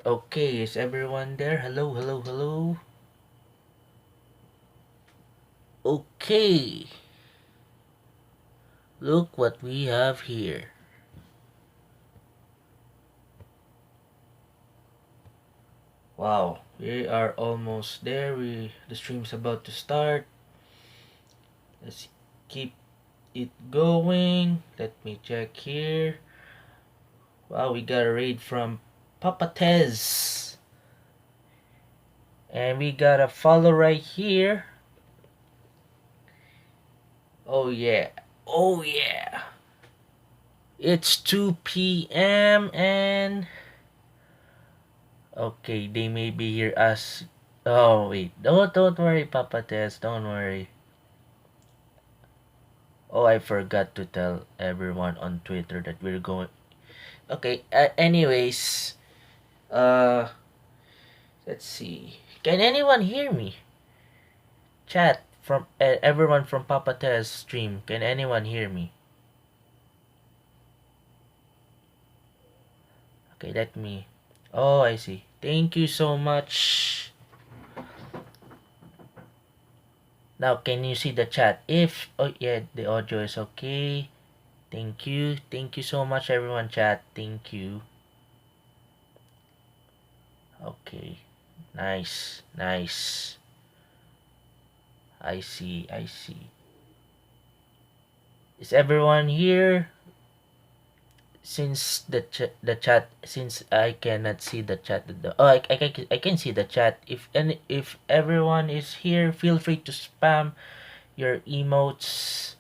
Okay, is everyone there? Hello, hello, hello. Okay, look what we have here. Wow, we are almost there. The stream's about to start. Let's keep it going. Let me check here. Wow, we got a raid from Papa Tez. And we got a follow right here. Oh yeah. Oh yeah. It's 2 p.m. and okay, they may be here as. Oh wait, don't worry, Papa Tess. Don't worry. Oh, I forgot to tell everyone on Twitter that we're going. Okay. Anyways, uh, let's see. Can anyone hear me? Chat from everyone from Papa Tess stream. Can anyone hear me? Okay, let me. Oh, I see. Thank you so much. Now, can you see the chat? If oh yeah, the audio is okay. Thank you. Thank you so much, everyone. Chat. Thank you. Okay. Nice. Nice. I see. I see. Is everyone here? Since the chat, since I cannot see the chat. I can see the chat. If everyone is here, feel free to spam your emotes.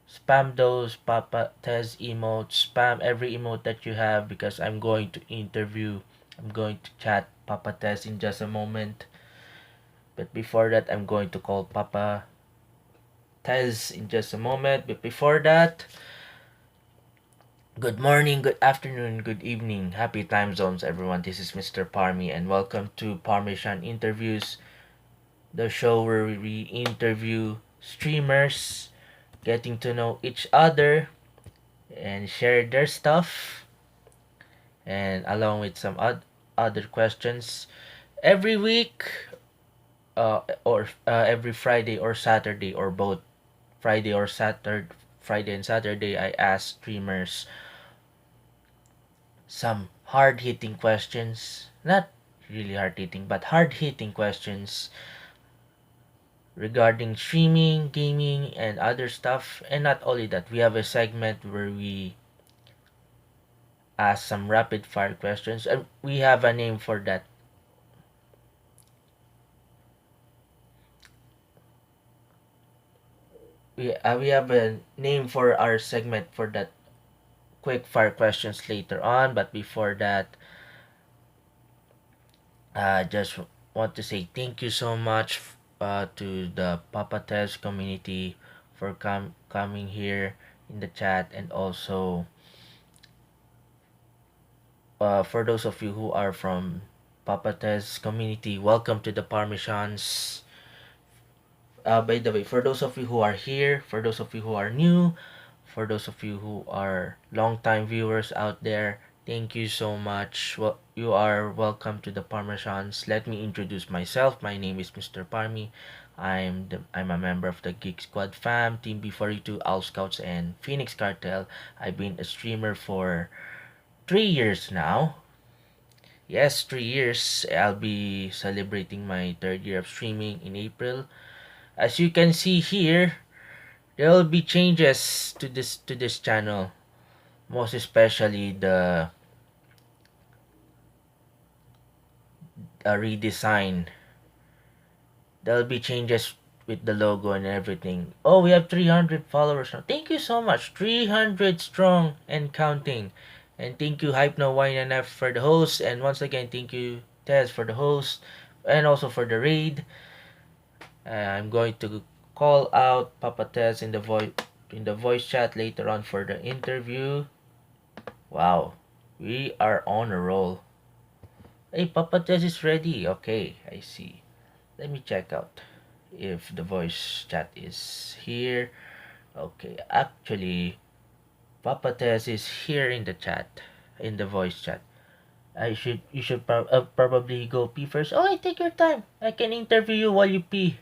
Spam those Papa Tez emotes. Spam every emote that you have because I'm going to interview. I'm going to chat Papa Tez in just a moment. But before that, I'm going to call Papa Tez in just a moment. But before that, good morning, good afternoon, good evening. Happy time zones, everyone. This is Mr. Parmy, and welcome to Parmesan Interviews, the show where we interview streamers, getting to know each other and share their stuff, and along with some other questions every week, or every Friday or Saturday, or both Friday or Saturday. Friday and Saturday, I ask streamers some hard hitting questions. Not really hard hitting, but hard hitting questions regarding streaming, gaming, and other stuff. And not only that, we have a segment where we ask some rapid fire questions. And we have a name for that. We have a name for our segment for that quick fire questions later on. But before that, I just want to say thank you so much to the Papa Test community for coming here in the chat, and also for those of you who are from Papa Test community, welcome to the Parmesans. By the way, for those of you who are here, for those of you who are new, for those of you who are long-time viewers out there, thank you so much. Well, you are welcome to the Parmesans. Let me introduce myself. My name is Mr. Parmy. I'm a member of the Geek Squad fam, Team B42, Owl Scouts, and Phoenix Cartel. I've been a streamer for 3 years now. Yes, 3 years. I'll be celebrating my third year of streaming in April. As you can see here, there will be changes to this channel, most especially the redesign. There'll be changes with the logo and everything. Oh, we have 300 followers now. Thank you so much. 300 strong and counting. And thank you Hype No Wine and F for the host. And once again, thank you Tez for the host and also for the raid. I'm going to call out Papa Tez in the voice chat later on for the interview. Wow, we are on a roll. Hey, Papa Tez is ready. Okay, I see. Let me check out if the voice chat is here. Okay, actually, Papa Tez is here in the chat, in the voice chat. You should probably go pee first. Oh, take your time. I can interview you while you pee.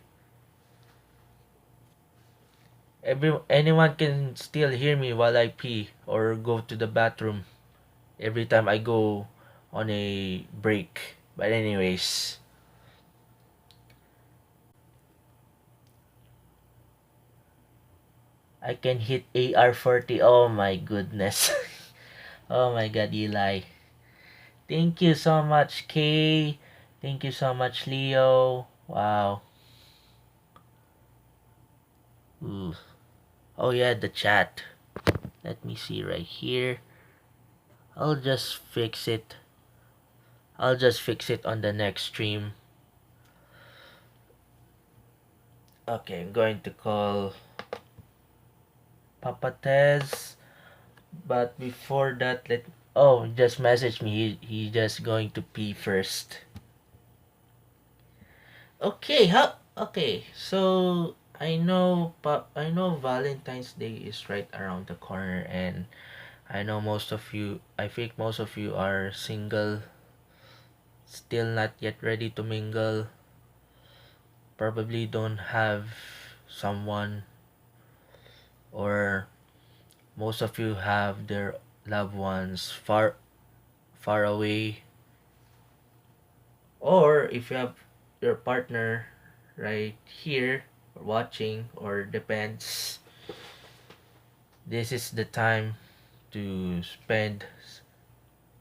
Anyone can still hear me while I pee or go to the bathroom every time I go on a break. But anyways, I can hit AR-40. Oh my goodness. Oh my god, Eli. Thank you so much, Kay. Thank you so much, Leo. Wow. Ooh. Oh yeah, the chat. Let me see right here. I'll just fix it. I'll just fix it on the next stream. Okay, I'm going to call Papa Tez. But before that, just message me. He just going to pee first. Okay, so I know Valentine's Day is right around the corner, and I think most of you are single, still not yet ready to mingle, probably don't have someone, or most of you have their loved ones far away, or if you have your partner right here watching, or depends, this is the time to spend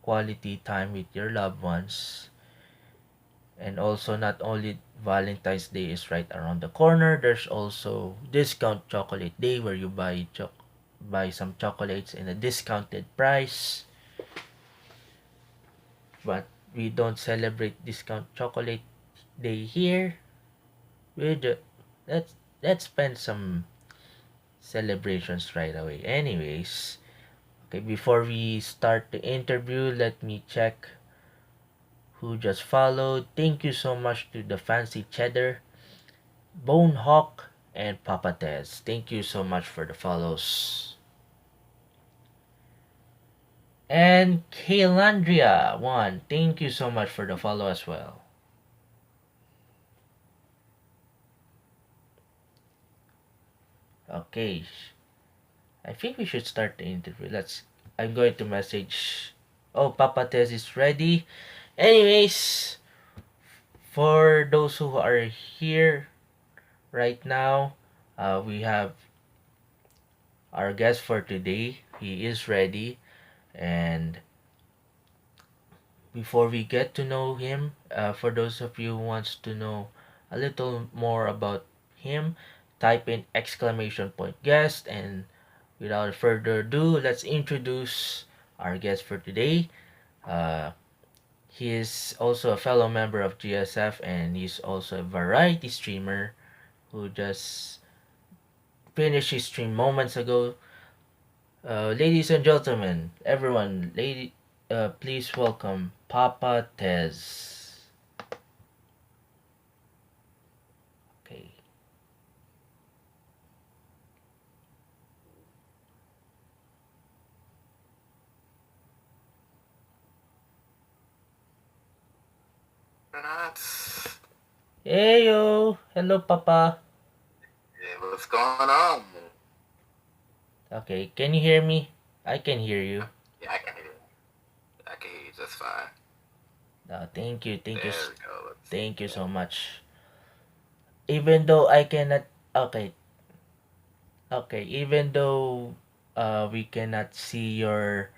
quality time with your loved ones. And also, not only Valentine's Day is right around the corner, there's also discount chocolate day where you buy some chocolates in a discounted price. But we don't celebrate discount chocolate day here. We just let's spend some celebrations right away. Anyways, okay, before we start the interview, let me check who just followed. Thank you so much to the Fancy Cheddar, Bonehawk, and Papa Tez. Thank you so much for the follows. And Kaylandria1, thank you so much for the follow as well. Okay, I think we should start the interview. I'm going to message. Oh, Papa Tez is ready. Anyways, for those who are here right now, we have our guest for today. He is ready, and before we get to know him, for those of you who wants to know a little more about him, type in exclamation point guest, and without further ado, let's introduce our guest for today. Uh, he is also a fellow member of GSF, and he's also a variety streamer who just finished his stream moments ago. Ladies and gentlemen, everyone, please welcome Papa Tez. Okay. Hey yo, hello Papa. Hey, what's going on? Okay, can you hear me? I can hear you. Yeah, I can hear you. I can hear you just fine. Thank you, There we go. thank you so much. Even though I cannot, okay, even though we cannot see your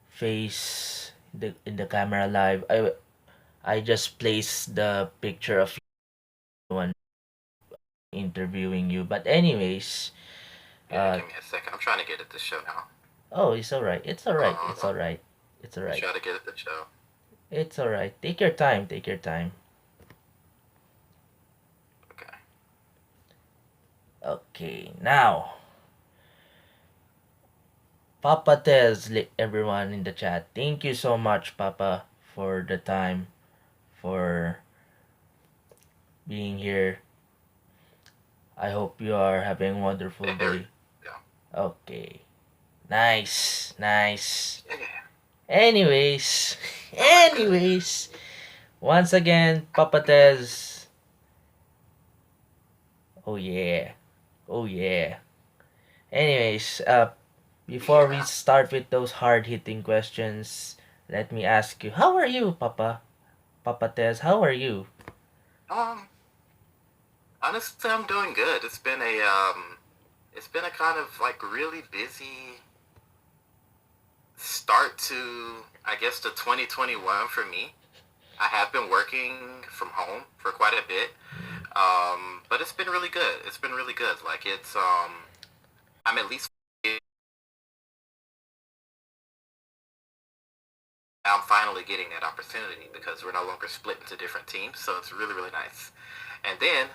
face in the camera live, I just placed the picture of one interviewing you. But anyways, Yeah, give me a second. I'm trying to get at the show now. oh, it's alright. It's alright. It's on. alright. It's Let me alright. try to get at the show. It's alright. Take your time. Take your time. Okay. Okay, now Papa tells everyone in the chat. Thank you so much, Papa, for the time, for being here. I hope you are having a wonderful day. Yeah. Okay. Nice. Yeah. Anyways, Okay, good. Anyways, once again, Papa Tez. Oh yeah. Oh yeah. Anyways, before we Yeah. start with those hard hitting questions, let me ask you, how are you, Papa? Papa Tez, how are you? Um, Honestly, I'm doing good. It's been a kind of like really busy start to, I guess, to 2021 for me. I have been working from home for quite a bit, but it's been really good. It's been really good. Like I'm at least I'm finally getting that opportunity because we're no longer split into different teams, so it's really really nice. And then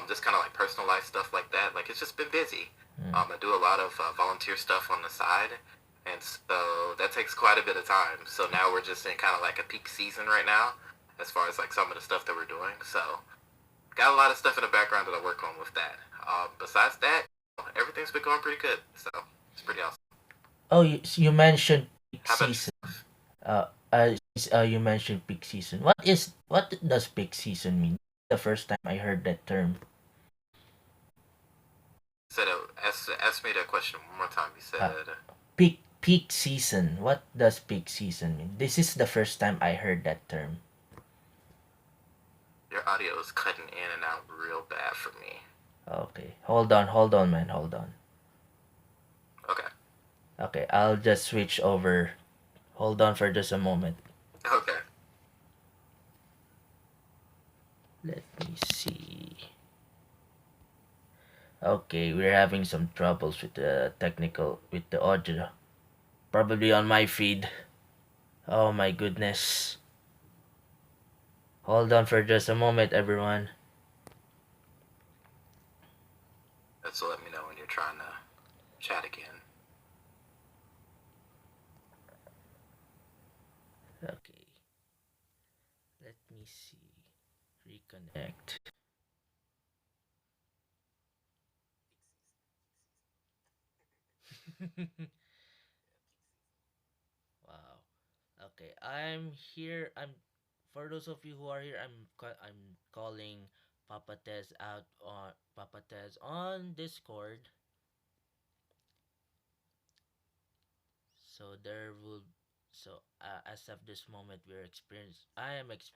just kind of like personal life stuff like that. Like it's just been busy. Mm. I do a lot of volunteer stuff on the side, and so that takes quite a bit of time. So now we're just in kind of like a peak season right now, as far as like some of the stuff that we're doing. So got a lot of stuff in the background that I work on with that. Besides that, everything's been going pretty good. So it's pretty awesome. Oh, you mentioned peak How about season. yourself? You mentioned peak season. What does peak season mean? The first time I heard that term. Said ask me that question one more time. You Uh, said peak season. What does peak season mean? This is the first time I heard that term. your audio is cutting in and out real bad for me. Okay, hold on, man, hold on. Okay. Okay, I'll just switch over. Hold on for just a moment. Okay. Let me see. Okay, we're having some troubles with the audio. Probably on my feed. Oh my goodness. Hold on for just a moment, everyone. That's let me know when you're trying to chat again. Okay, let me see. Reconnect. Wow. Okay, I'm here. I'm For those of you who are here. I'm calling Papa Tez out on Papa Tez on Discord. So there will as of this moment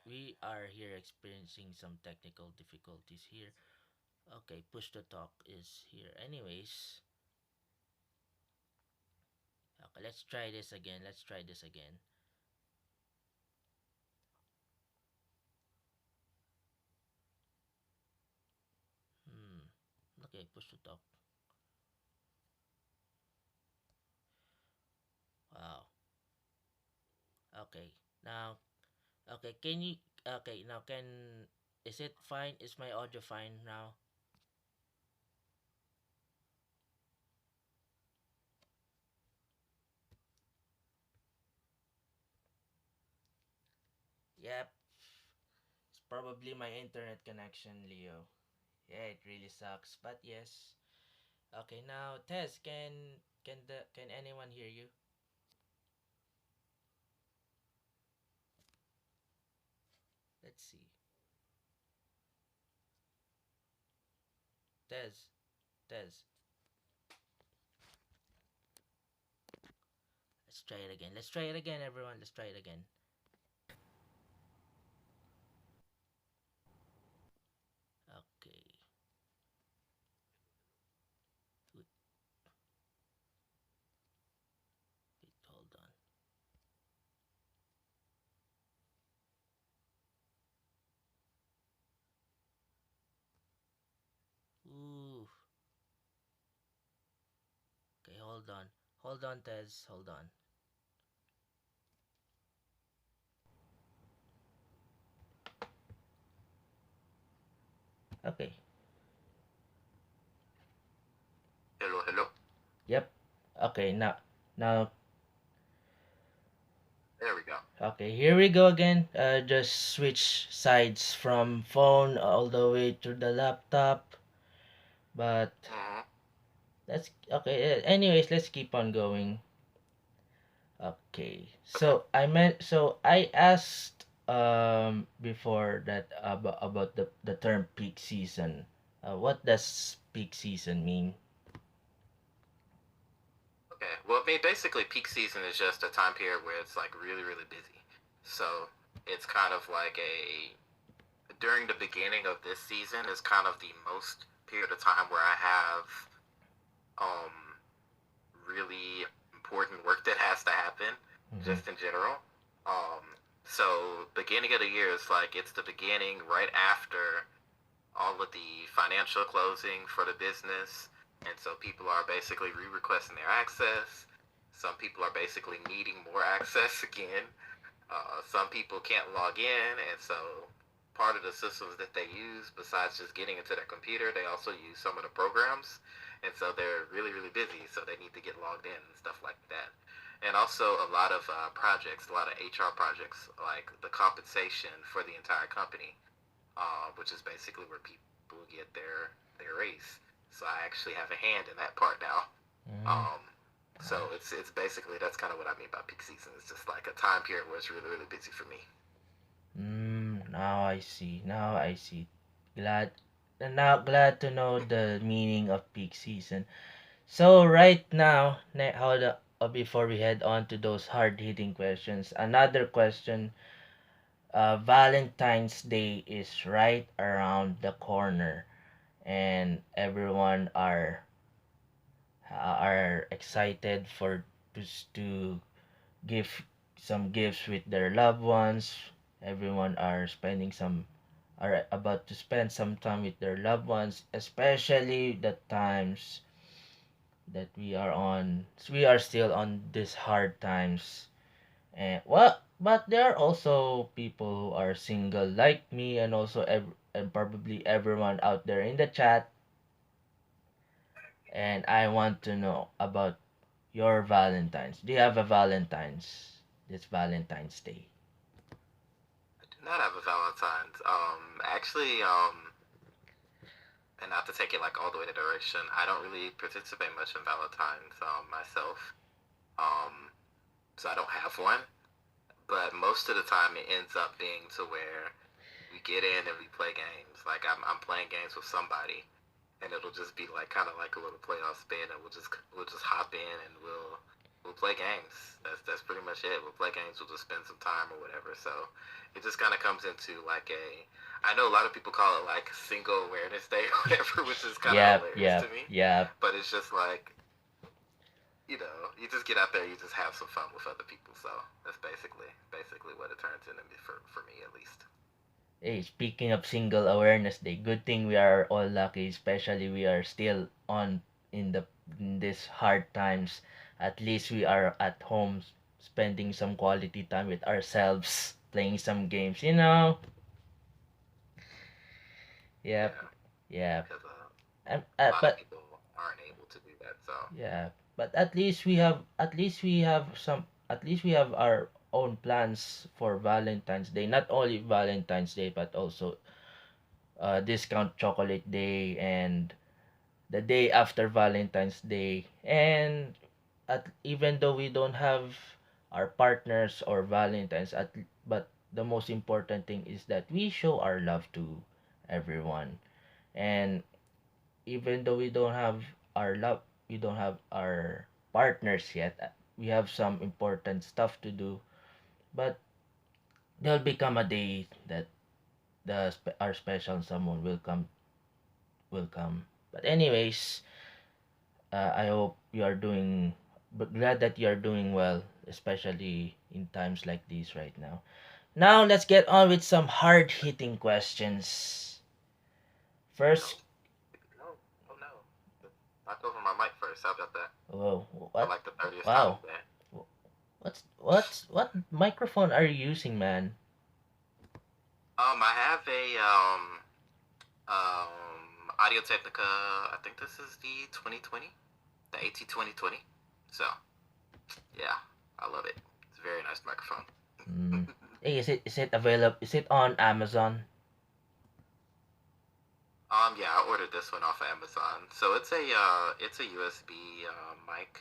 we are here experiencing some technical difficulties here. Okay, push to talk is here. Anyways, okay, let's try this again. Let's try this again. Hmm. Okay, push to talk. Wow. Okay. Now, okay, can you okay, now can is it fine? Is my audio fine now? Yep. It's probably my internet connection, Leo. Yeah, it really sucks, but yes. Okay, now Tess, can anyone hear you? Let's see. Tess, Tess. Let's try it again. Let's try it again, everyone. Let's try it again. Okay. Wait, hold on. Ooh. Okay, hold on. Hold on, Tess. Hold on. Okay. Hello, hello. Yep. Okay, now There we go. okay, here we go again. Just switch sides from phone all the way to the laptop. But Mm-hmm. let's okay. Anyways, let's keep on going. Okay. Okay. So I asked before that about the term peak season. What does peak season mean? Okay. Well, I mean, basically, peak season is just a time period where it's like really, really busy. So it's kind of like a during the beginning of this season is kind of the most period of time where I have um really important work that has to happen, Mm-hmm. just in general. Um, so beginning of the year is like it's the beginning right after all of the financial closing for the business, and so people are basically re-requesting their access. Some people are basically needing more access again. Some people can't log in, and so part of the systems that they use, besides just getting into their computer, they also use some of the programs, and so they're really, really busy. So they need to get logged in and stuff like that. And also a lot of projects, a lot of HR projects, like the compensation for the entire company, which is basically where people get their raise. So I actually have a hand in that part now. Mm, Um, so it's basically that's kind of what I mean by peak season. It's just like a time period where it's really really busy for me. now I see. Now I see. Glad glad to know the meaning of peak season. So right now, before we head on to those hard-hitting questions, another question. Valentine's Day is right around the corner, and everyone are excited to give some gifts with their loved ones. Everyone are about to spend some time with their loved ones, especially the times that we are still on these hard times. And well, but there are also people who are single like me, and also and probably everyone out there in the chat. And I want to know about your Valentine's. Do you have a Valentine's this Valentine's Day? I do not have a Valentine's. Actually, and not to take it like all the way to direction, I don't really participate much in Valentine's myself. Um, so I don't have one. But most of the time, it ends up being to where we get in and we play games. Like I'm playing games with somebody, and it'll just be like kind of like a little playoff spin, and we'll just hop in and we'll play games. That's pretty much it. We'll play games. We'll just spend some time or whatever. So it just kind of comes into like a. I know a lot of people call it like single awareness day or whatever, which is kind of Yep, hilarious to yep, me. yep. But it's just like you just get out there, you just have some fun with other people. So that's basically what it turns into for me at least. Hey, speaking of single awareness day, good thing we are all lucky, especially we are still on in the in these hard times. At least we are at home spending some quality time with ourselves, playing some games, you know. Yep, Yeah, yep. because a lot of But people aren't able to do that. So yeah, but at least we have our own plans for Valentine's Day. Not only Valentine's Day, but also discount chocolate day and the day after Valentine's Day. And even though we don't have our partners or Valentine's, but the most important thing is that we show our love to everyone. And even though we don't have our partners yet. We have some important stuff to do, but there'll become a day that our special someone will come. But anyways, I hope you are doing. But glad that you are doing well, especially in times like these right now. Now let's get on with some hard hitting questions. oh, First, no, oh no, knock over my mic first. How about that? whoa, For what? like the 30th time Wow, today. what microphone are you using, man? I have a Audio Technica. I think this is the 2020, the AT 2020. So yeah, I love it. It's a very nice microphone. Mm. Hey, is it available? Is it on Amazon? Yeah, I ordered this one off of Amazon. So it's a USB mic.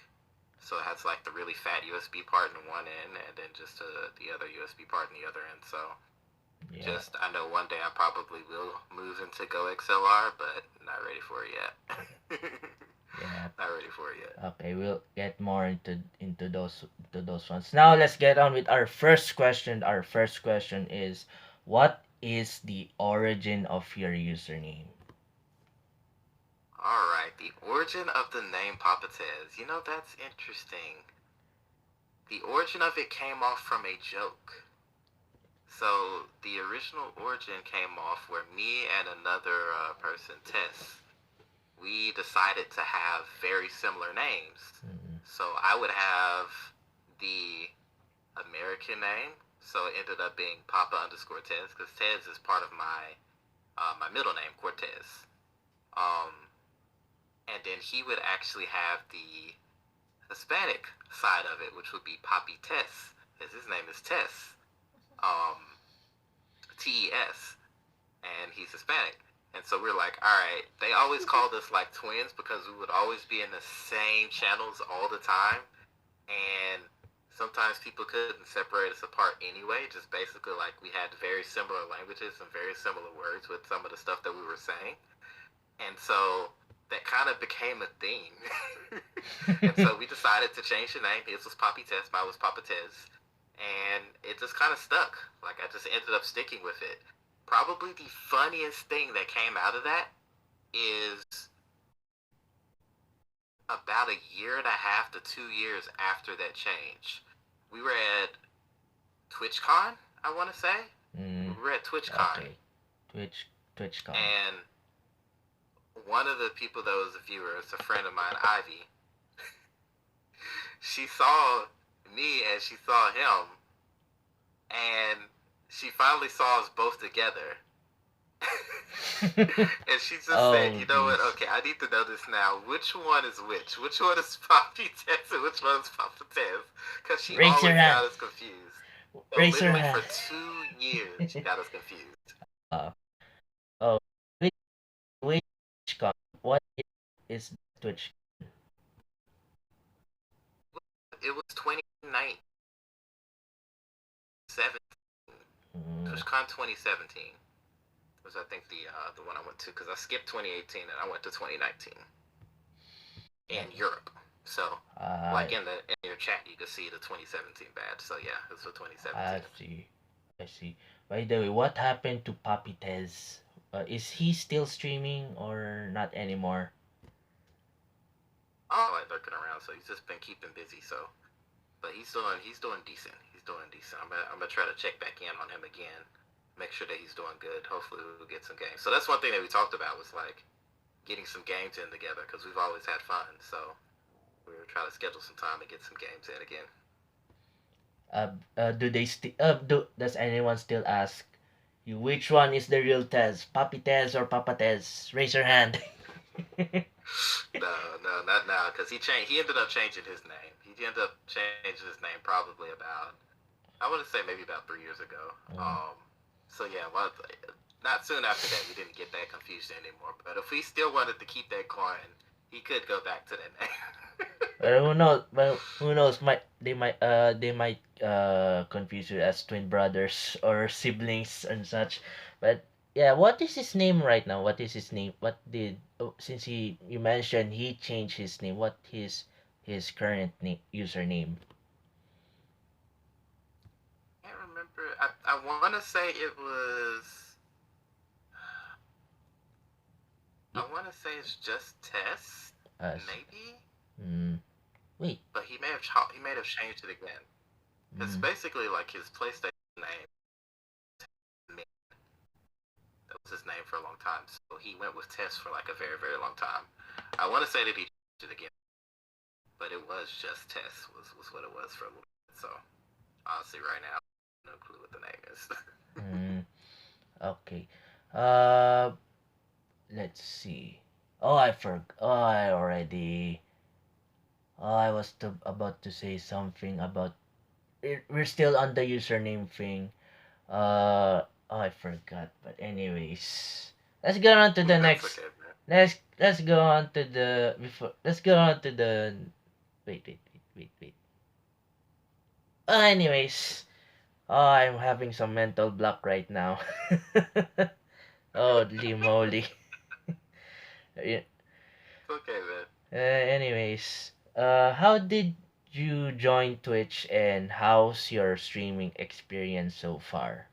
So it has like the really fat USB part in one end, and then just the other USB part in the other end. So Yeah. just I know one day I probably will move into Go XLR, but not ready for it yet. Yeah. Not ready for it yet. Okay, we'll get more into those ones. Now let's get on with our first question. Our first question is, what is the origin of your username? All right, the origin of the name Papa Tez. You know, that's interesting. The origin of it came off from a joke. So the original origin came off where me and another person, Tess, we decided to have very similar names. Mm-hmm. So I would have the American name, so it ended up being Papa underscore Tez, because Tez is part of my middle name, Cortez. Um, and then he would actually have the Hispanic side of it, which would be Papi Tess, because his name is Tess, Tes, and he's Hispanic. And so we're like, all right, they always called us like twins because we would always be in the same channels all the time. And sometimes people couldn't separate us apart anyway, just basically like we had very similar languages and very similar words with some of the stuff that we were saying. And so that kind of became a thing. And so we decided to change the name. His was Poppy Tez, mine was Papa Tez. And it just kind of stuck. Like I just ended up sticking with it. Probably the funniest thing that came out of that is about a year and a half to 2 years after that change. We were at TwitchCon, I want to say. Mm, We were at TwitchCon. okay. TwitchCon. And one of the people that was a viewer is a friend of mine, Ivy. She saw me and she saw him, and she finally saw us both together. And she just said, you know what, okay, I need to know this now. Which one is which? Which one is Poppy Tez and which one is Papa Tez? Because she Raise always your hand. got us confused. So Raise your literally hand. for 2 years, she got us confused. Oh, wait, TwitchCon. What is Twitch? It was 2019, Mm, TwitchCon 2017 was I think the one I went to, because I skipped 2018 and I went to 2019 in Europe. So like in your chat you could see the 2017 badge. So yeah, it's for 2017. I see. I see. By the way, what happened to Papi Tez? Is he still streaming or not anymore? Oh, like lurking around. So he's just been keeping busy. So, but he's doing decent. He's doing decent. I'm gonna try to check back in on him again, make sure that he's doing good. Hopefully we'll get some games. So that's one thing that we talked about was like getting some games in together, because we've always had fun. So we were trying to schedule some time to get some games in again. Do they still? Does anyone still ask you which one is the real Tez, Papi Tez or Papa Tez? Raise your hand. No, not now, because he changed. He ended up changing his name. He ended up changing his name probably about, I want to say maybe about 3 years ago. So yeah, well, not soon after that, we didn't get that confusion anymore. But if we still wanted to keep that going, he could go back to that name. But who knows? Well, who knows? They might confuse you as twin brothers or siblings and such. But yeah, what is his name right now? What is his name? What did since you mentioned he changed his name? What his current username? I can't remember. I want to say it was. I want to say it's just Tess, maybe. Wait. But he may have changed it again. It's basically like his PlayStation name. That was his name for a long time. So he went with Tess for like a very, very long time. I want to say that he changed it again, but it was just Tess was what it was for a little bit. So honestly, right now, no clue what the name is. Okay. Uh, let's see. Oh, I forgot. Oh, I already. Oh, I was about to say something about. We're still on the username thing. Oh, I forgot. But anyways, let's go on to the next. Okay, Let's go on to the before. Let's go on to the. Wait. wait, wait. Anyways, oh, I'm having some mental block right now. Holy moly. Yeah, It's okay, man. anyways, how did you join Twitch and how's your streaming experience so far?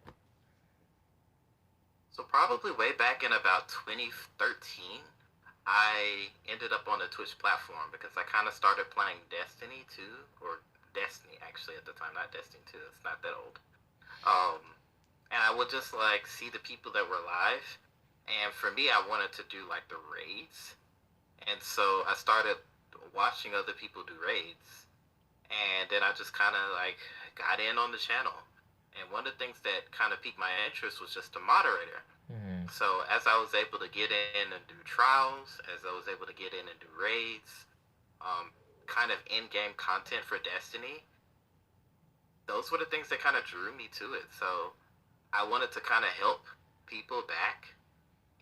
So probably way back in about 2013, I ended up on the Twitch platform because I kind of started playing Destiny 2, or Destiny actually at the time, not Destiny 2. It's not that old. And I would just like see the people that were live, and for me, I wanted to do like the raids, and so I started watching other people do raids, and then I just kind of like got in on the channel. And one of the things that kind of piqued my interest was just the moderator. Mm-hmm. So as I was able to get in and do trials, as I was able to get in and do raids, um, kind of in-game content for Destiny, those were the things that kind of drew me to it. So I wanted to kind of help people back,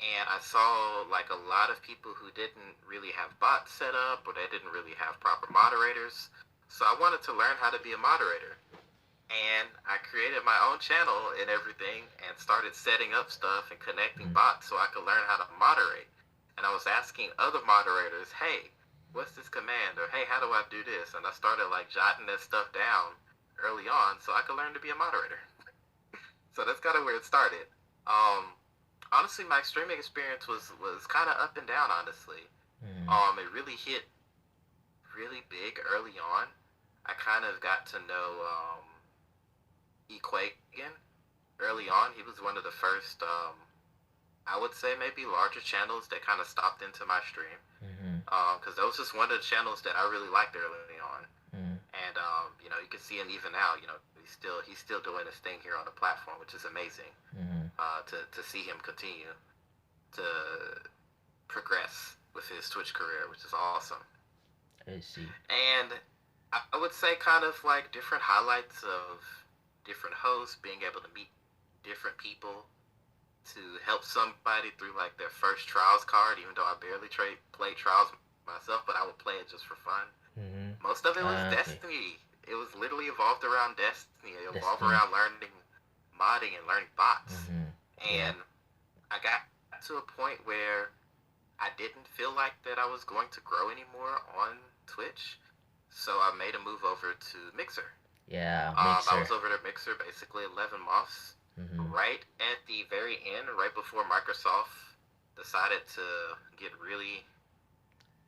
and I saw like a lot of people who didn't really have bots set up or they didn't really have proper moderators. So I wanted to learn how to be a moderator. And I created my own channel and everything and started setting up stuff and connecting bots so I could learn how to moderate. And I was asking other moderators, hey, what's this command? Or hey, how do I do this? And I started like jotting this stuff down early on so I could learn to be a moderator. So that's kind of where it started. Um, Honestly, my streaming experience was kind of up and down. Honestly, Mm-hmm. it really hit really big early on. I kind of got to know Equagan early on. He was one of the first, I would say maybe larger channels that kind of stopped into my stream. Mm-hmm. Because that was just one of the channels that I really liked early on. Mm-hmm. And you know, you can see him even now. You know, he's still doing his thing here on the platform, which is amazing. Mm-hmm. To see him continue to progress with his Twitch career, which is awesome. I see. And I would say kind of like different highlights of different hosts, being able to meet different people, to help somebody through like their first trials card, even though I barely play trials myself, but I would play it just for fun. Mm-hmm. Most of it was Okay. Destiny. It was literally evolved around Destiny. It evolved Destiny. around learning modding and learning bots. Mm-hmm. Yeah. And I got to a point where I didn't feel like that I was going to grow anymore on Twitch. So I made a move over to Mixer. Yeah. I Mixer. was over to Mixer basically 11 months, Mm-hmm. right at the very end, right before Microsoft decided to get really,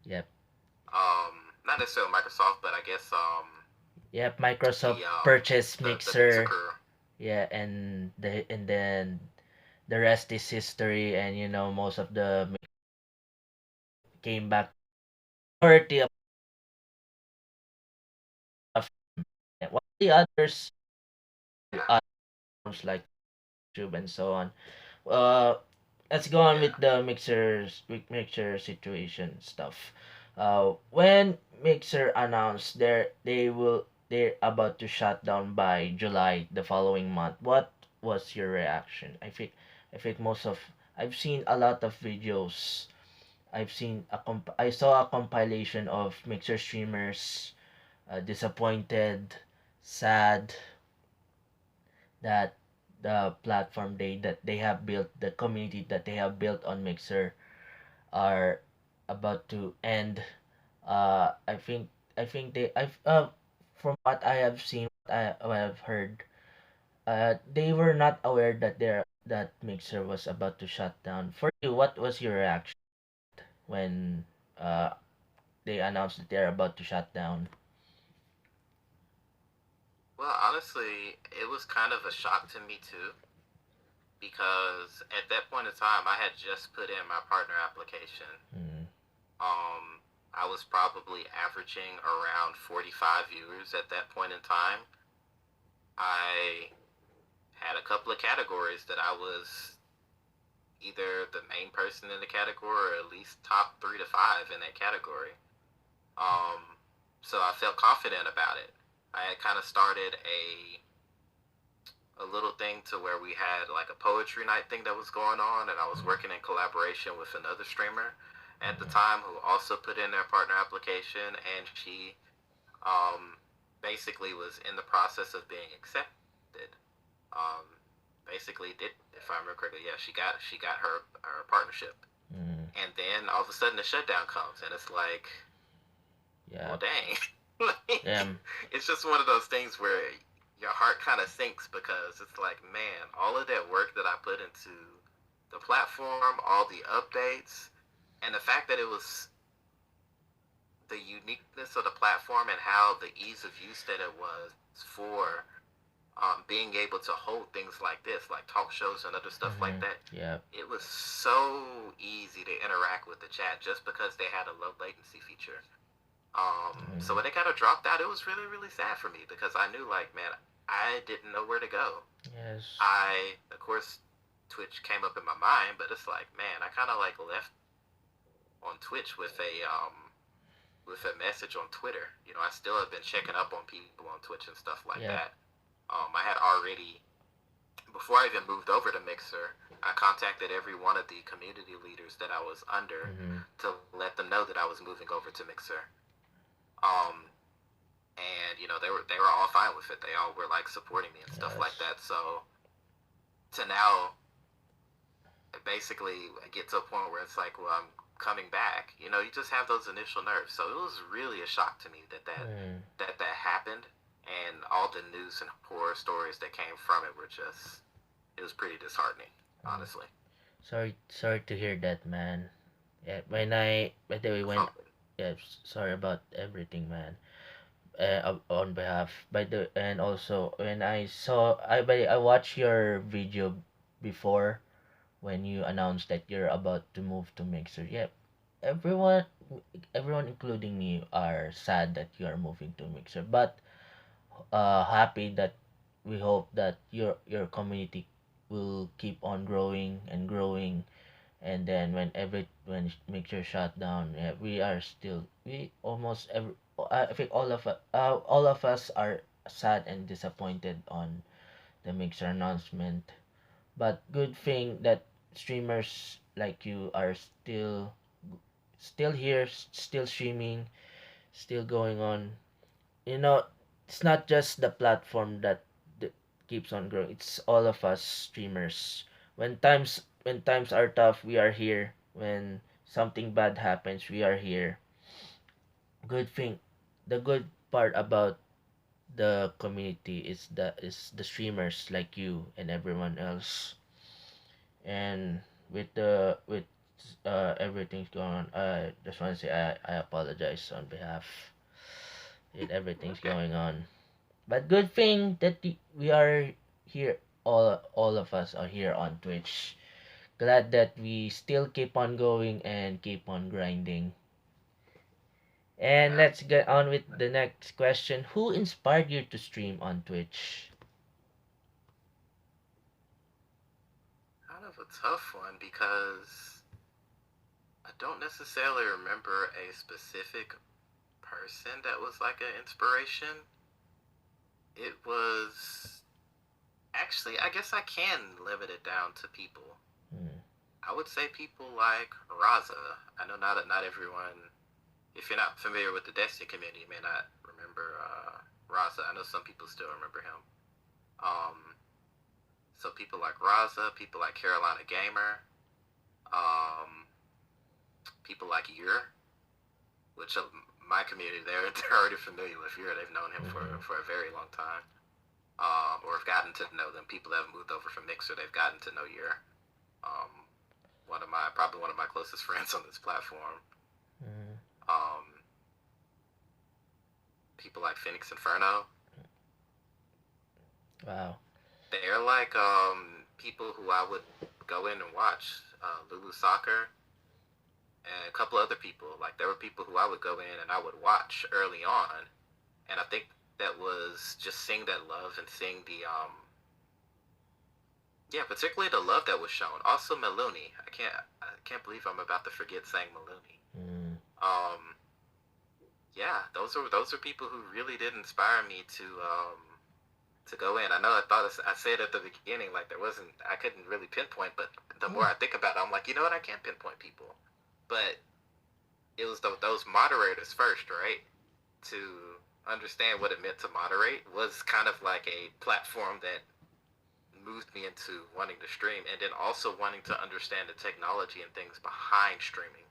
Yep. not necessarily Microsoft, but I guess Yep. Microsoft the purchased the Mixer Mixer. crew. Yeah, and then the rest is history, and most of the came back. Majority of what the others Yeah, platforms like YouTube and so on. Uh, let's go on yeah. with the mixer situation stuff. When Mixer announced they're about to shut down by July the following month, what was your reaction? I think most of I've seen a lot of videos. I saw a compilation of Mixer streamers disappointed, sad that the platform that they have built, the community that they have built on Mixer are about to end. I think they I've from what I have seen, what I've heard, they were not aware that Mixer was about to shut down. For you, what was your reaction when uh they announced that they're about to shut down? Well, honestly, it was kind of a shock to me too, because at that point in time, I had just put in my partner application. Mm, Um, I was probably averaging around 45 viewers at that point in time. I had a couple of categories that I was either the main person in the category or at least top 3 to 5 in that category. Um, so I felt confident about it. I had kind of started a little thing to where we had like a poetry night thing that was going on, and I was working in collaboration with another streamer at the time who also put in their partner application, and she um, basically was in the process of being accepted. Um, basically, did if I remember correctly, yeah, she got her partnership, Mm. and then all of a sudden the shutdown comes, and it's like, well, Yeah. dang, like Um. it's just one of those things where your heart kind of sinks because it's like, man, all of that work that I put into the platform, all the updates, and the fact that it was the uniqueness of the platform and how the ease of use that it was for being able to hold things like this, like talk shows and other stuff like Mhm. that. Yeah. It was so easy to interact with the chat just because they had a low latency feature. So Mhm. when it kind of dropped out, it was really, really sad for me because I knew, like, man, I didn't know where to go. Yes. Of course, Twitch came up in my mind, but it's like, man, I kind of like left on Twitch with a message on Twitter. You know, I still have been checking up on people on Twitch and stuff like Yep. that. I had already, before I even moved over to Mixer, I contacted every one of the community leaders that I was under Mhm. to let them know that I was moving over to Mixer. Um, and they were all fine with it. They all were like supporting me and stuff like Yes. that. So to now, basically, I get to a point where it's like, well, I'm coming back. You just have those initial nerves. So it was really a shock to me Mm. that happened, and all the news and horror stories that came from it were just, it was pretty disheartening, Mm. honestly. Sorry to hear that, man. Yeah. By the way, It's when all good. yeah, sorry about everything, man. On behalf by the and also when I watched your video before when you announced that you're about to move to Mixer. Yep, everyone, everyone including me are sad that you are moving to Mixer, but happy that we hope that your community will keep on growing and growing, and then when Mixer shut down, yeah, we almost every I think all of us are sad and disappointed on the Mixer announcement, but good thing that streamers like you are still here, still streaming, still going on. You know, it's not just the platform that keeps on growing. It's all of us streamers. When times are tough, we are here. When something bad happens, we are here. Good thing, the good part about the community is the streamers like you and everyone else. And with everything's going on, I just want to say I apologize on behalf with everything's Okay. going on. But good thing that we are here. All of us are here on Twitch. Glad that we still keep on going and keep on grinding. And Yeah. let's get on with the next question. Who inspired you to stream on Twitch? Kind of a tough one because I don't necessarily remember a specific person that was like an inspiration. It was actually, I guess I can limit it down to people. Hmm. I would say people like Raza. I know not everyone. If you're not familiar with the Destiny community, you may not remember Raza. I know some people still remember him. Um, so people like Raza, people like Carolina Gamer, um, people like Yer, which my community they're already familiar with Yer. They've known him Mm-hmm. for a very long time, or have gotten to know them. People that have moved over from Mixer, they've gotten to know Yer. Um, probably one of my closest friends on this platform. Mm-hmm. Um, people like Phoenix Inferno, Wow. they're like people who I would go in and watch. Lulu Soccer and a couple other people. Like there were people who I would go in and I would watch early on, and I think that was just seeing that love and seeing the yeah, particularly the love that was shown. Also Maloney. I can't believe I'm about to forget saying Maloney. Mm-hmm. Um, yeah, those are people who really did inspire me to go in. I know I said at the beginning like I couldn't really pinpoint, but the more I think about it, I'm like, you know what, I can pinpoint people. But it was those moderators first, right? To understand what it meant to moderate was kind of like a platform that moved me into wanting to stream, and then also wanting to understand the technology and things behind streaming.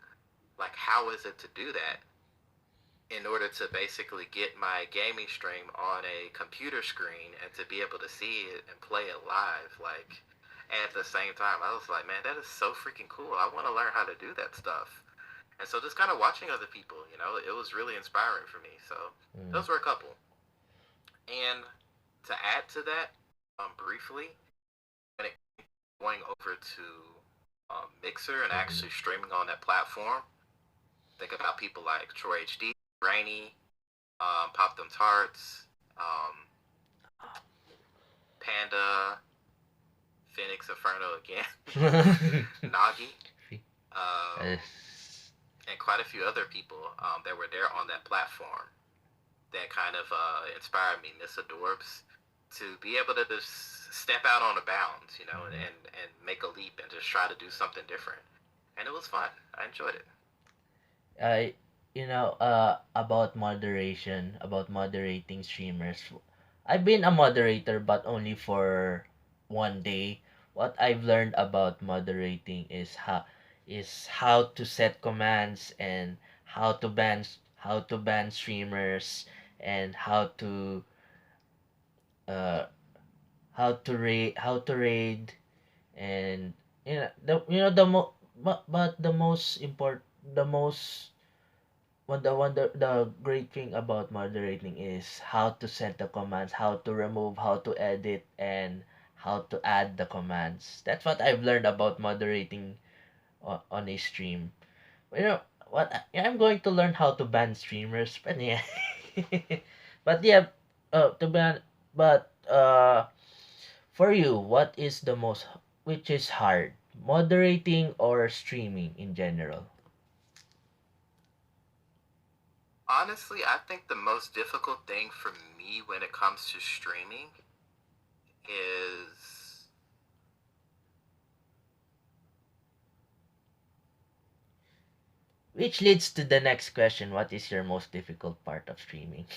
Like, how is it to do that in order to basically get my gaming stream on a computer screen and to be able to see it and play it live, like, at the same time? I was like, man, that is so freaking cool. I want to learn how to do that stuff. And so just kind of watching other people, it was really inspiring for me. So Mm. those were a couple. And to add to that, briefly, when it going over to Mixer and Mm-hmm. actually streaming on that platform, think about people like Troy HD, Rainy, Pop Them Tarts, Panda, Phoenix Inferno again, Nagi, um, and quite a few other people that were there on that platform that kind of inspired me, Miss Adorbs, to be able to just step out on the bounds, and make a leap and just try to do something different. And it was fun. I enjoyed it. I about moderation, about moderating streamers. I've been a moderator but only for one day. What I've learned about moderating is how to set commands and how to ban streamers and uh how to raid and but the most the great thing about moderating is how to set the commands, how to remove, how to edit, and how to add the commands. That's what I've learned about moderating on a stream. You know what? I'm going to learn how to ban streamers, but yeah, but yeah, to ban. But for you, what is which is hard, moderating or streaming in general? Honestly, I think the most difficult thing for me when it comes to streaming is Which leads to the next question: what is your most difficult part of streaming?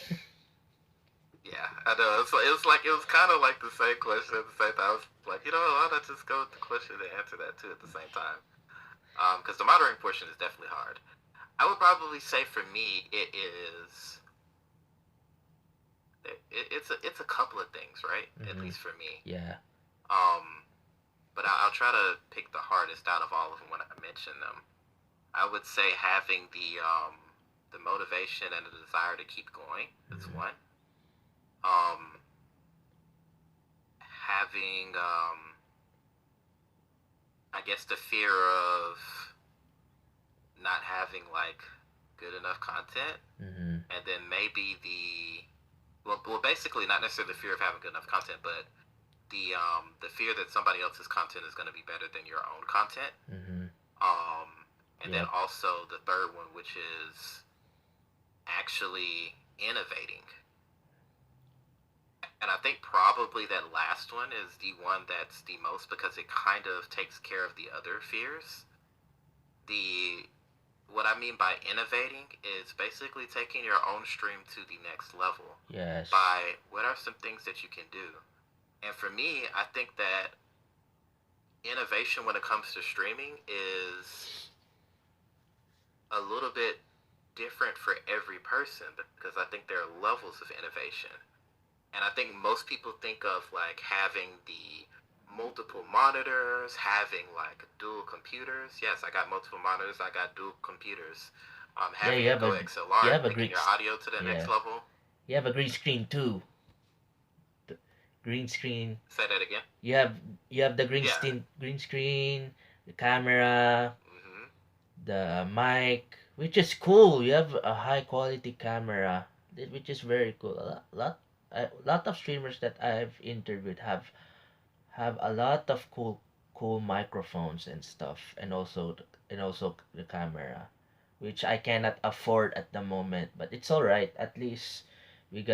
yeah, I know. It was kind of like the same question at the same time. I was like, why not just go with the question and answer that too at the same time? Because the moderating portion is definitely hard. I would probably say for me, it's a couple of things, right? At Mm-hmm. least for me. Yeah. Um, but I'll try to pick the hardest out of all of them when I mention them. I would say having the motivation and the desire to keep going is Mm-hmm. one. Um, having I guess the fear of not having like good enough content, Mm-hmm. and then maybe well, basically not necessarily the fear of having good enough content, but the fear that somebody else's content is going to be better than your own content. Mm-hmm. And then Yep. also the third one, which is actually innovating. And I think probably that last one is the one that's the most, because it kind of takes care of the other fears. The What I mean by innovating is basically taking your own stream to the next level Yes. by what are some things that you can do. And for me, I think that innovation when it comes to streaming is a little bit different for every person, because I think there are levels of innovation. And I think most people think of like having the multiple monitors, having like dual computers. Yes, I got multiple monitors, I got dual computers. Yeah, Having a Go you XLR, have a taking great your audio to the next yeah. level. You have a green screen too. The green screen. Say that again. You have you have the Yeah. green screen, the camera, Mm-hmm. the mic, which is cool. You have a high quality camera, which is very cool. A lot of streamers that I've interviewed have a lot of cool microphones and stuff, and also the camera, which I cannot afford at the moment, but it's all right. At least we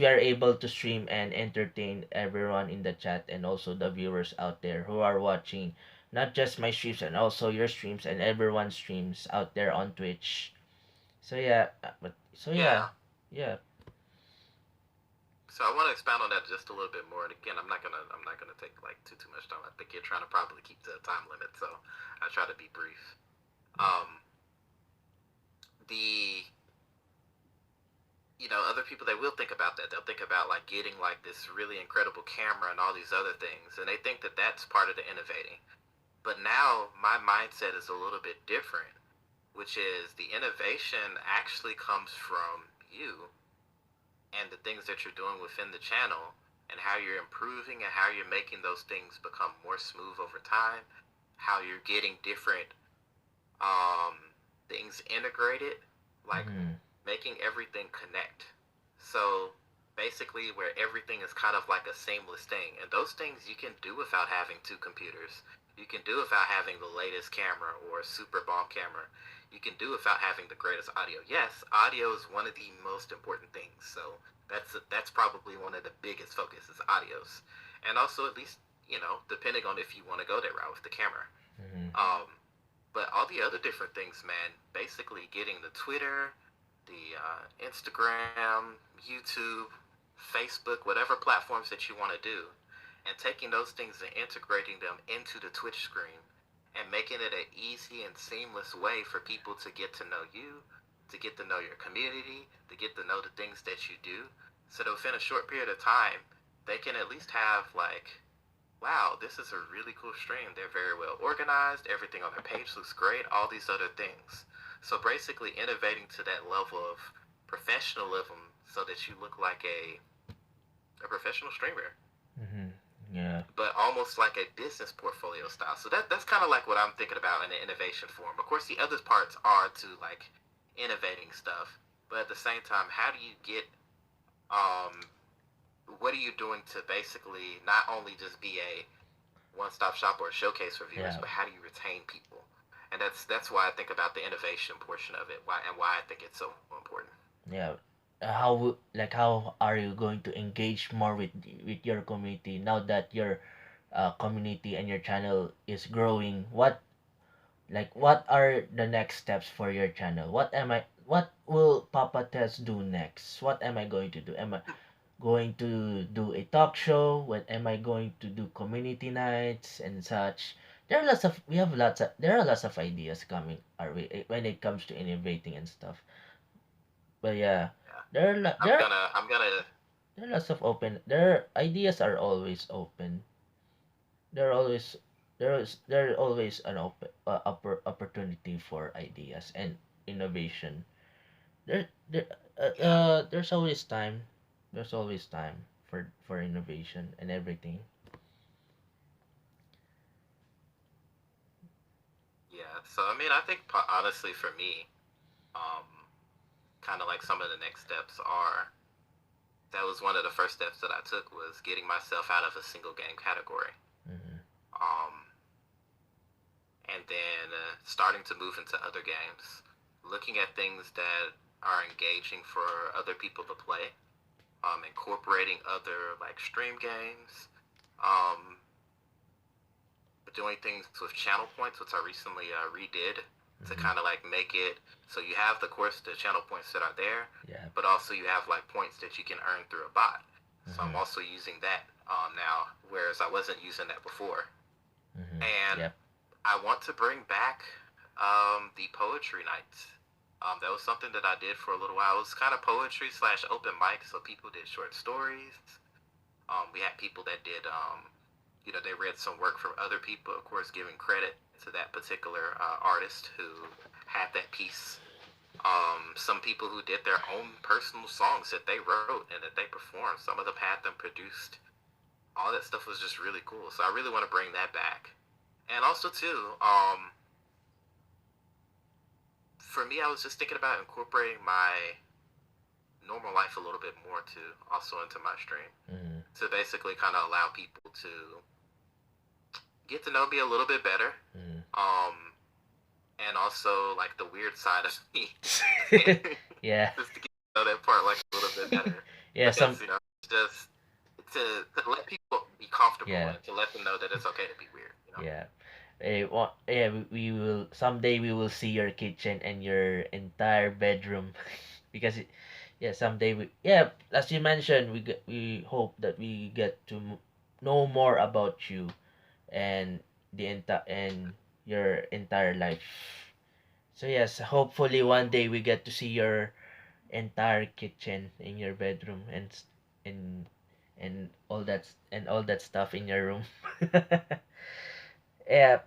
are able to stream and entertain everyone in the chat, and also the viewers out there who are watching not just my streams and also your streams and everyone's streams out there on Twitch. So yeah, but so yeah, Yeah. yeah. So I want to expound on that just a little bit more. And again, I'm not gonna take like too much time. I think you're trying to probably keep to a time limit, so I try to be brief. Um, the other people, they will think about that. They'll think about like getting like this really incredible camera and all these other things, and they think that that's part of the innovating. But now my mindset is a little bit different, which is the innovation actually comes from you and the things that you're doing within the channel, and how you're improving and how you're making those things become more smooth over time, how you're getting different um, things integrated, like Mm-hmm. making everything connect. So basically, where everything is kind of like a seamless thing, and those things you can do without having two computers. You can do without having the latest camera or super bomb camera. You can do without having the greatest audio. Yes, audio is one of the most important things. So that's probably one of the biggest focuses, audios, and also at least depending on if you want to go that route with the camera. Mm-hmm. Um, but all the other different things, man, basically getting the Twitter, the Instagram, YouTube, Facebook, whatever platforms that you want to do, and taking those things and integrating them into the Twitch screen and making it an easy and seamless way for people to get to know you, to get to know your community, to get to know the things that you do, so that within a short period of time, they can at least have like, wow, this is a really cool stream. They're very well organized. Everything on their page looks great. All these other things. So basically, innovating to that level of professionalism so that you look like a professional streamer, Mm-hmm. Yeah. but almost like a business portfolio style. So that's kind of like what I'm thinking about in the innovation form. Of course, the other parts are to like innovating stuff, but at the same time, how do you get um, what are you doing to basically not only just be a one-stop shop or a showcase for viewers, Yeah. but how do you retain people? And that's why I think about the innovation portion of it, why I think it's so important. Yeah. How are you going to engage more with your community now that your community and your channel is growing? What are the next steps for your channel? What will Papa Tess do next? What am I going to do? Am I going to do a talk show? What am I going to do, community nights and such? There are lots of ideas coming our way when it comes to innovating and stuff. But yeah, Yeah, there are lo- there are lots of open. Ideas are always open. There are always there are always an opportunity for ideas and innovation. There yeah, there's always time. There's always time for innovation and everything. yeah. So I mean, I think honestly for me, um, kind of like some of the next steps are, that was one of the first steps that I took, was getting myself out of a single game category. Mm-hmm. Um, and then starting to move into other games, looking at things that are engaging for other people to play, incorporating other like stream games, um, doing things with channel points, which I recently redid to Mm-hmm. kind of like make it so you have, the course, the channel points that are there, Yeah. but also you have like points that you can earn through a bot. So I'm Mm-hmm. also using that now, whereas I wasn't using that before. Mm-hmm. And Yep. I want to bring back the poetry nights. That was something that I did for a little while. It was kind of poetry slash open mic, so people did short stories. We had people that did, they read some work from other people, of course, giving credit to that particular artist who had that piece. Some people who did their own personal songs that they wrote and that they performed. Some of them had them produced. All that stuff was just really cool. So I really want to bring that back. And also too, for me, I was just thinking about incorporating my normal life a little bit more too, also into my stream, Mm-hmm. to basically kind of allow people to get to know me a little bit better. Um, and also like the weird side of me, Mm-hmm. Yeah. just to get to know that part like a little bit better, Yeah. because just to let people be comfortable Yeah. and to let them know that it's okay to be weird. Yeah. We will someday we will see your kitchen and your entire bedroom because Yeah, someday we, yeah, as you mentioned, we hope that we get to know more about you and your entire life. So yes, hopefully one day we get to see your entire kitchen in your bedroom and all that stuff in your room. Yeah.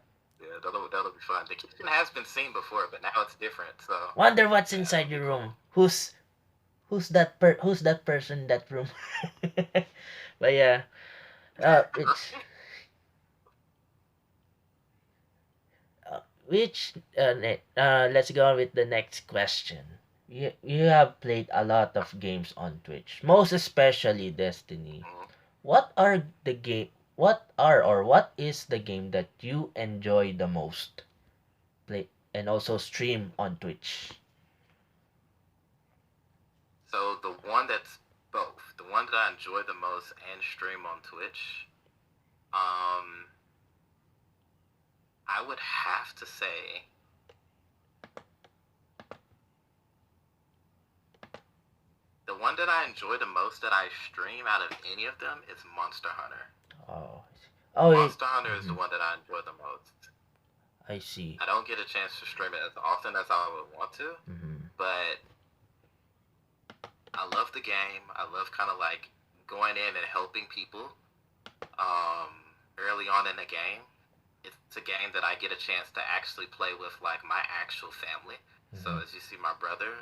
Yeah, that'll be fun. The kitchen has been seen before, but now it's different. So Wonder what's yeah, inside that'll be your cool. room. Who's that person in that room? But yeah, it's which let's go on with the next question. You have played a lot of games on Twitch, most especially Destiny. Mhm. What is the game that you enjoy the most play and also stream on Twitch? So the one that's both, the one that I enjoy the most and stream on Twitch, um, I would have to say the one that I enjoy the most that I stream out of any of them is Monster Hunter. Oh, oh, Monster Hunter is the mhm, one that I enjoy the most. I see. I don't get a chance to stream it as often as I would want to, Hmm. but I love the game. I love kind of like going in and helping people early on in the game. It's a game that I get a chance to actually play with like my actual family. So Hmm. as you see, my brother,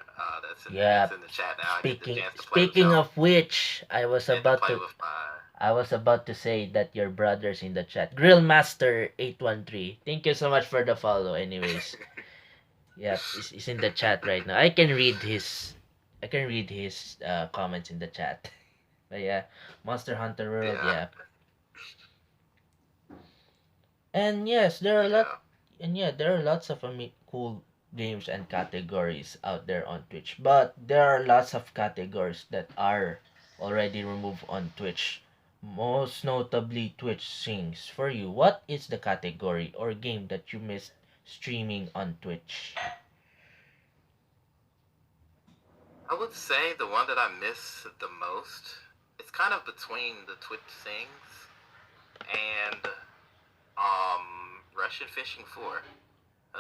Yeah. that's in the chat now. I get the chance to play with Speaking him of which, and to play with my I was about to say that your brother's in the chat. Grillmaster 813. Thank you so much for the follow anyways. Yeah, he's in the chat right now. I can read his comments in the chat. But yeah, Monster Hunter World, yeah yeah. And yes, yeah. there are lots of cool games and categories out there on Twitch. But there are lots of categories that are already removed on Twitch. Most notably Twitch Sings. For you, what is the category or game that you missed streaming on Twitch? I would say the one that I miss the most. It's kind of between the Twitch Sings and Russian Fishing 4.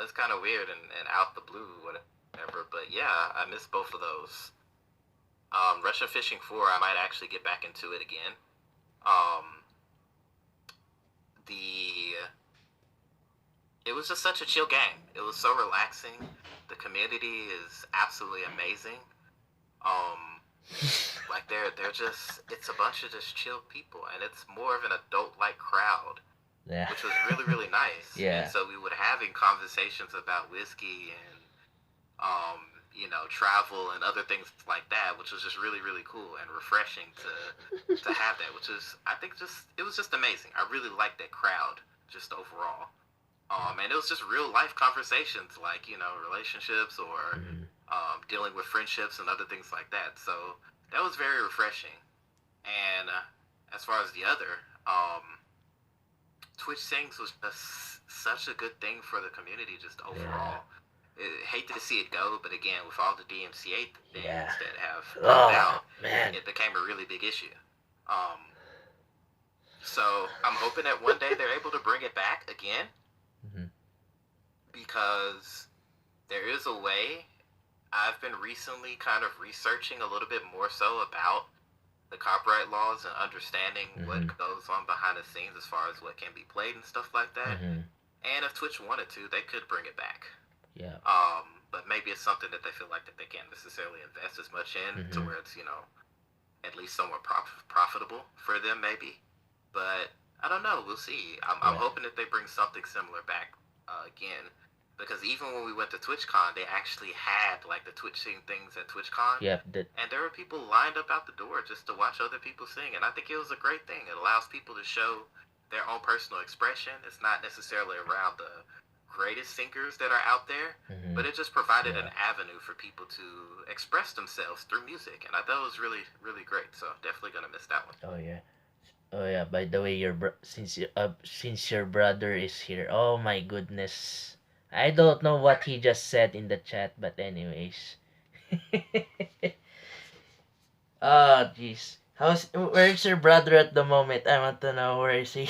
It's kind of weird and out the blue, whatever. But yeah, I miss both of those. Russian Fishing 4, I might actually get back into it again. Um, the it was just such a chill game. It was so relaxing. The community is absolutely amazing. Um, like they're just it's a bunch of just chill people, and it's more of an adult like crowd, Yeah. which was really really nice. And Yeah. so we would having conversations about whiskey and travel and other things like that, which was just really really cool and refreshing to have that. Which is I think just it was just amazing. I really liked that crowd just overall. And it was just real life conversations, like relationships or Mhm. dealing with friendships and other things like that. So that was very refreshing. And as far as the other, Twitch Sings was just such a good thing for the community, just Yeah. overall. Hate to see it go, but again, with all the DMCA Yeah. things that have come Oh about, man. it became a really big issue. Um, so I'm hoping that one day they're able to bring it back again Hmm. because there is a way. I've been recently kind of researching a little bit more so about the copyright laws and understanding what Hmm. goes on behind the scenes as far as what can be played and stuff like that. Hmm. And if Twitch wanted to, they could bring it back. Yeah. But maybe it's something that they feel like that they can't necessarily invest as much in to Hmm. where it's at least somewhat profitable for them maybe. But I don't know. We'll see. I'm Yeah. hoping that they bring something similar back again. Because even when we went to TwitchCon, they actually had like the Twitch sing things at TwitchCon, Yep. That. and there were people lined up out the door just to watch other people sing. And I think it was a great thing. It allows people to show their own personal expression. It's not necessarily around the greatest singers that are out there, Hmm. but it just provided Yeah. an avenue for people to express themselves through music. And I thought it was really, really great. So definitely going to miss that one. Oh yeah. Oh yeah. By the way, since your brother is here, oh my goodness, I don't know what he just said in the chat, but anyways, Oh, jeez. Where's your brother at the moment? I want to know where is he.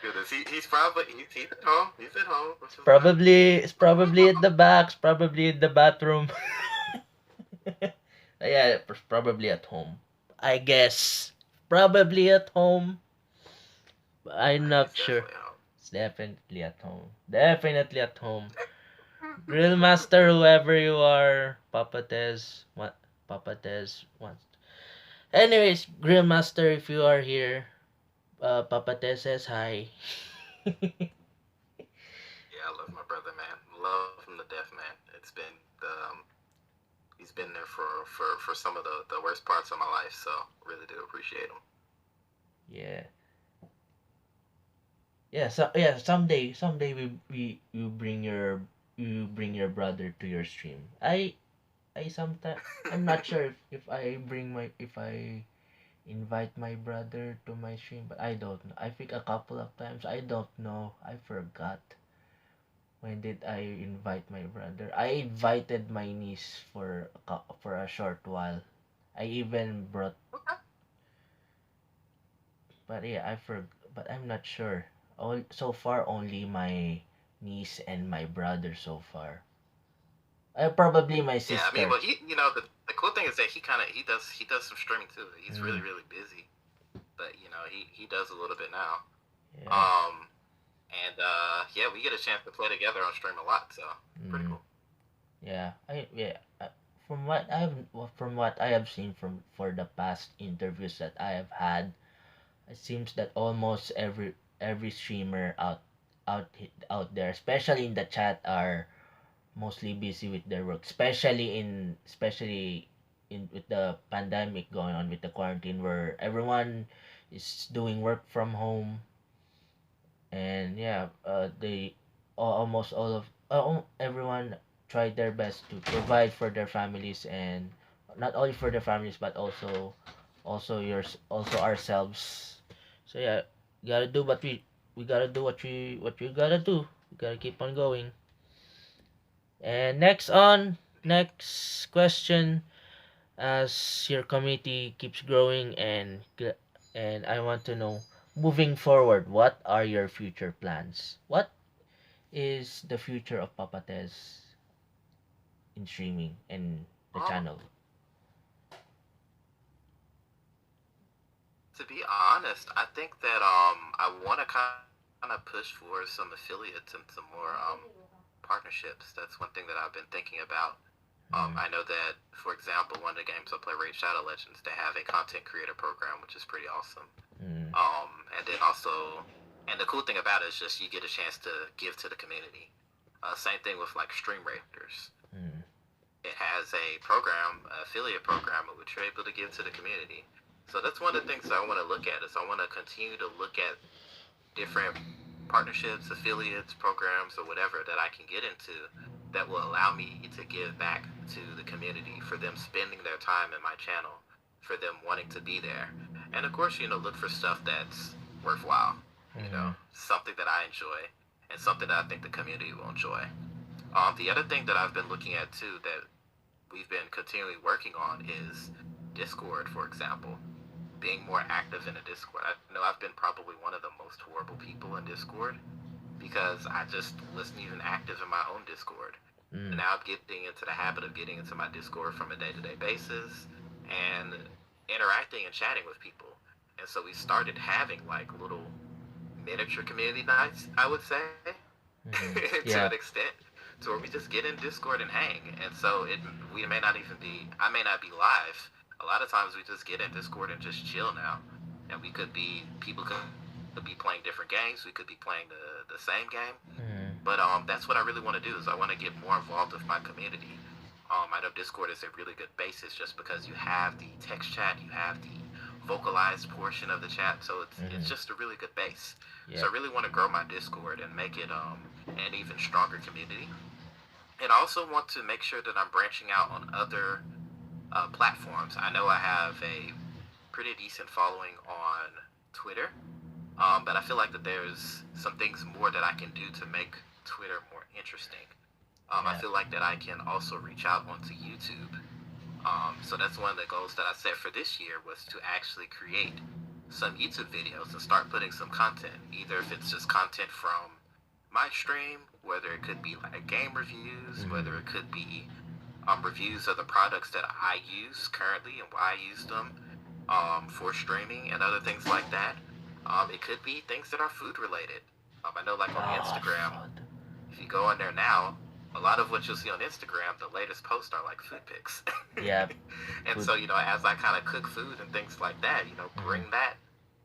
Goodness, he's at home. He's at home, which is nice. It's probably at the back. It's probably in the bathroom. Yeah, it's probably at home. I guess probably at home. I'm He's not sure. definitely at home. It's definitely at home. Definitely at home. Grill master, whoever you are, Papa Tez, what? Papa Tez wants. Anyways, grill master, if you are here, Papa Tez says hi. Yeah, I love my brother, man. Love him to death, man. It's been he's been there for some of the worst parts of my life, so really do appreciate him. Yeah. Yeah, so yeah, someday we you bring your brother to your stream. I sometimes I'm not sure if if I invite my brother to my stream, but I don't know. I think a couple of times. I don't know. I forgot. When did I invite my brother? I invited my niece for a short while. I even brought, Okay. but yeah, but I'm not sure. So far, only my niece and my brother so far. Probably my Yeah, I mean, sister. well, the cool thing is that he does some streaming too. He's Mm, really busy, but he does a little bit now. yeah. Um, and yeah, we get a chance to play together on stream a lot, so pretty Mm, cool. yeah. From what I have seen for the past interviews that I have had, it seems that almost every streamer out there, especially in the chat, are mostly busy with their work, especially in with the pandemic going on, with the quarantine, where everyone is doing work from home. And yeah, they almost all of everyone tried their best to provide for their families, and not only for their families but also ourselves. So yeah, gotta do what we gotta do what we gotta do. We gotta keep on going. And next question, as your community keeps growing, and I want to know, moving forward, what are your future plans? What is the future of Papates in streaming and the Um, channel? to be honest, I think that I want to kind of push for some affiliates and some more partnerships. That's one thing that I've been thinking about. Mm, I know that, for example, one of the games I play, Raid Shadow Legends, they have a content creator program, which is pretty awesome. mm, And then also, and the cool thing about it is just you get a chance to give to the community. Same thing with like Stream Raiders. mm, It has a program, an affiliate program, which you're able to give to the community. So that's one of the things that I want to look at is I want to continue to look at different partnerships, affiliates, programs, or whatever that I can get into that will allow me to give back to the community for them spending their time in my channel, for them wanting to be there. And of course, look for stuff that's worthwhile, mm, something that I enjoy and something that I think the community will enjoy. The other thing that I've been looking at too that we've been continually working on is Discord, for example, being more active in a Discord. I know I've been probably one of the most horrible people in Discord because I just wasn't even active in my own Discord. And mm, now I'm getting into the habit of getting into my Discord from a day-to-day basis and interacting and chatting with people. And so we started having like little miniature community nights, I would say, mm. to an Yeah. extent, to where we just get in Discord and hang. And so we may not even be, I may not be live. A lot of times we just get in Discord and just chill now. And people could be playing different games. We could be playing the same game. Mm, But that's what I really want to do is I want to get more involved with my community. I know Discord is a really good basis just because you have the text chat, you have the vocalized portion of the chat, so it's mm. just a really good base. So Yeah. I really want to grow my Discord and make it an even stronger community. And I also want to make sure that I'm branching out on other platforms. I know I have a pretty decent following on Twitter, but I feel like that there's some things more that I can do to make Twitter more interesting. I Yeah. feel like that I can also reach out onto YouTube. So that's one of the goals that I set for this year was to actually create some YouTube videos and start putting some content. Either if it's just content from my stream, whether it could be like game reviews, Mm-hmm. whether it could be reviews of the products that I use currently and why I use them for streaming and other things like that. It could be things that are food related. I know, like on Ah, Instagram, food. if you go on there now, a lot of what you'll see on Instagram, the latest posts are like food pics. Yeah, And food. so, as I kind of cook food and things like that, Mm-hmm. bring that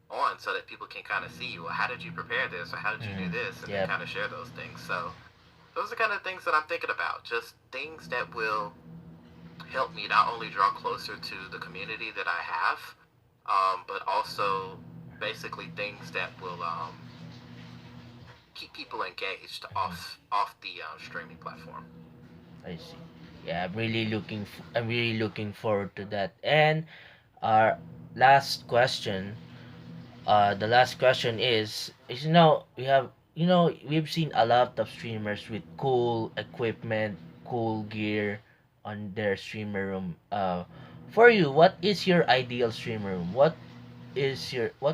on so that people can kind of see, well, how did you prepare this or how did you do Mm-hmm. this? And then Yep. kind of share those things. So, those are kind of things that I'm thinking about. Just things that will help me not only draw closer to the community that I have, but also basically things that will keep people engaged Mm-hmm. off the streaming platform. I see. Yeah, I'm really looking forward to that. And our last question, the last question is we've seen a lot of streamers with cool equipment, cool gear on their streamer room. For you, what is your ideal streamer room? What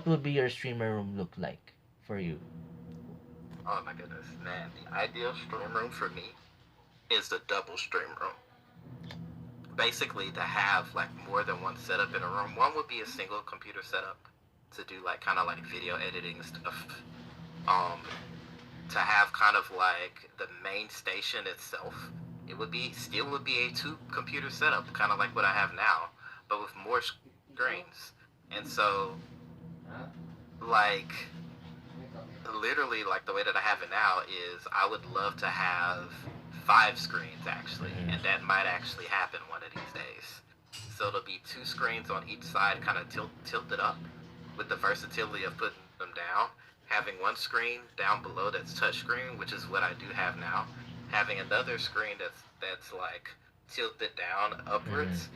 would be your streamer room look like for you? Oh my goodness, man! The ideal stream room for me is the double stream room. Basically, to have like more than one setup in a room. One would be a single computer setup to do like kind of like video editing stuff. To have kind of like the main station itself, it would be still would be a two computer setup, kind of like what I have now, but with more screens. And so, like, literally, like the way that I have it now is I would love to have five screens actually, and Mm-hmm. that might actually happen one of these days. So it'll be two screens on each side, kind of tilted up, with the versatility of putting them down. Having one screen down below that's touchscreen, which is what I do have now. Having another screen that's like tilted down Mm-hmm. upwards,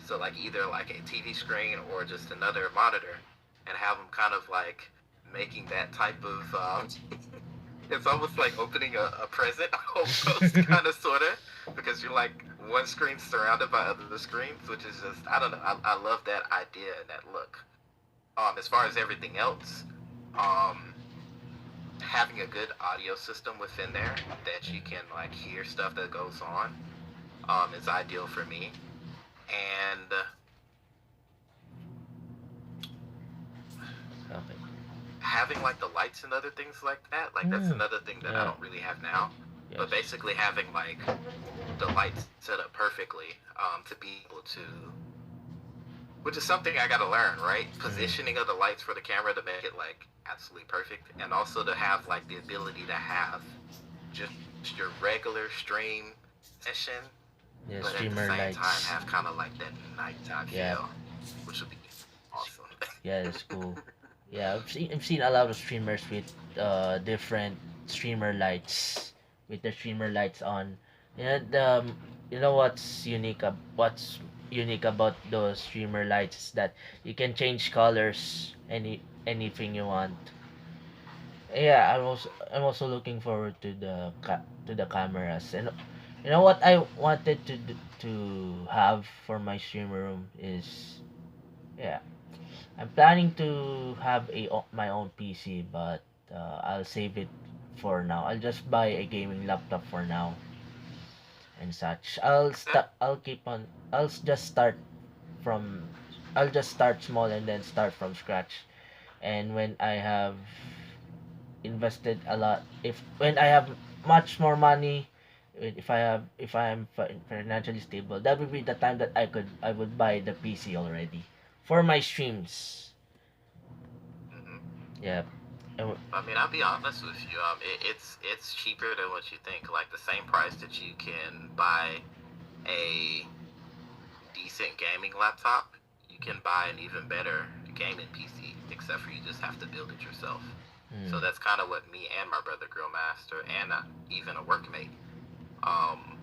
so like either like a TV screen or just another monitor, and have them kind of like making that type of it's almost like opening a present almost kind of sort of because you're like one screen surrounded by other screens, which is just I don't know, I love that idea and that look. As far as everything else, um having a good audio system within there that you can like hear stuff that goes on is ideal for me. And Okay. having like the lights and other things like that, like that's Mm. another thing that I Yeah. don't really have now. Yes. But basically having like the lights set up perfectly to be able to, which is something I got to learn, right? Mm-hmm. Positioning of the lights for the camera to make it like absolutely perfect, and also to have like the ability to have just your regular stream session, Yeah, but at the streamer same time lights. have kind of like that nighttime Yeah. feel, which would be awesome. Yeah, that's cool. Yeah, I've seen a lot of streamers with different streamer lights with the streamer lights on. You know what's unique about those streamer lights is that you can change colors anything you want. Yeah, I'm also looking forward to to the cameras. And you know what I wanted to have for my streamer room is, yeah, I'm planning to have my own PC, but I'll save it for now. I'll just buy a gaming laptop for now and such. I'll keep on. Just start from. I'll just start small and then start from scratch. And when I have invested a lot, if when I have much more money, if I am financially stable, that would be the time that I would buy the PC already for my streams. Hmm. Yeah. And I mean, I'll be honest with you. It's cheaper than what you think. Like the same price that you can buy a decent gaming laptop, you can buy an even better gaming PC. Except for you just have to build it yourself. mm, So that's kind of what me and my brother Grillmaster and even a workmate, um,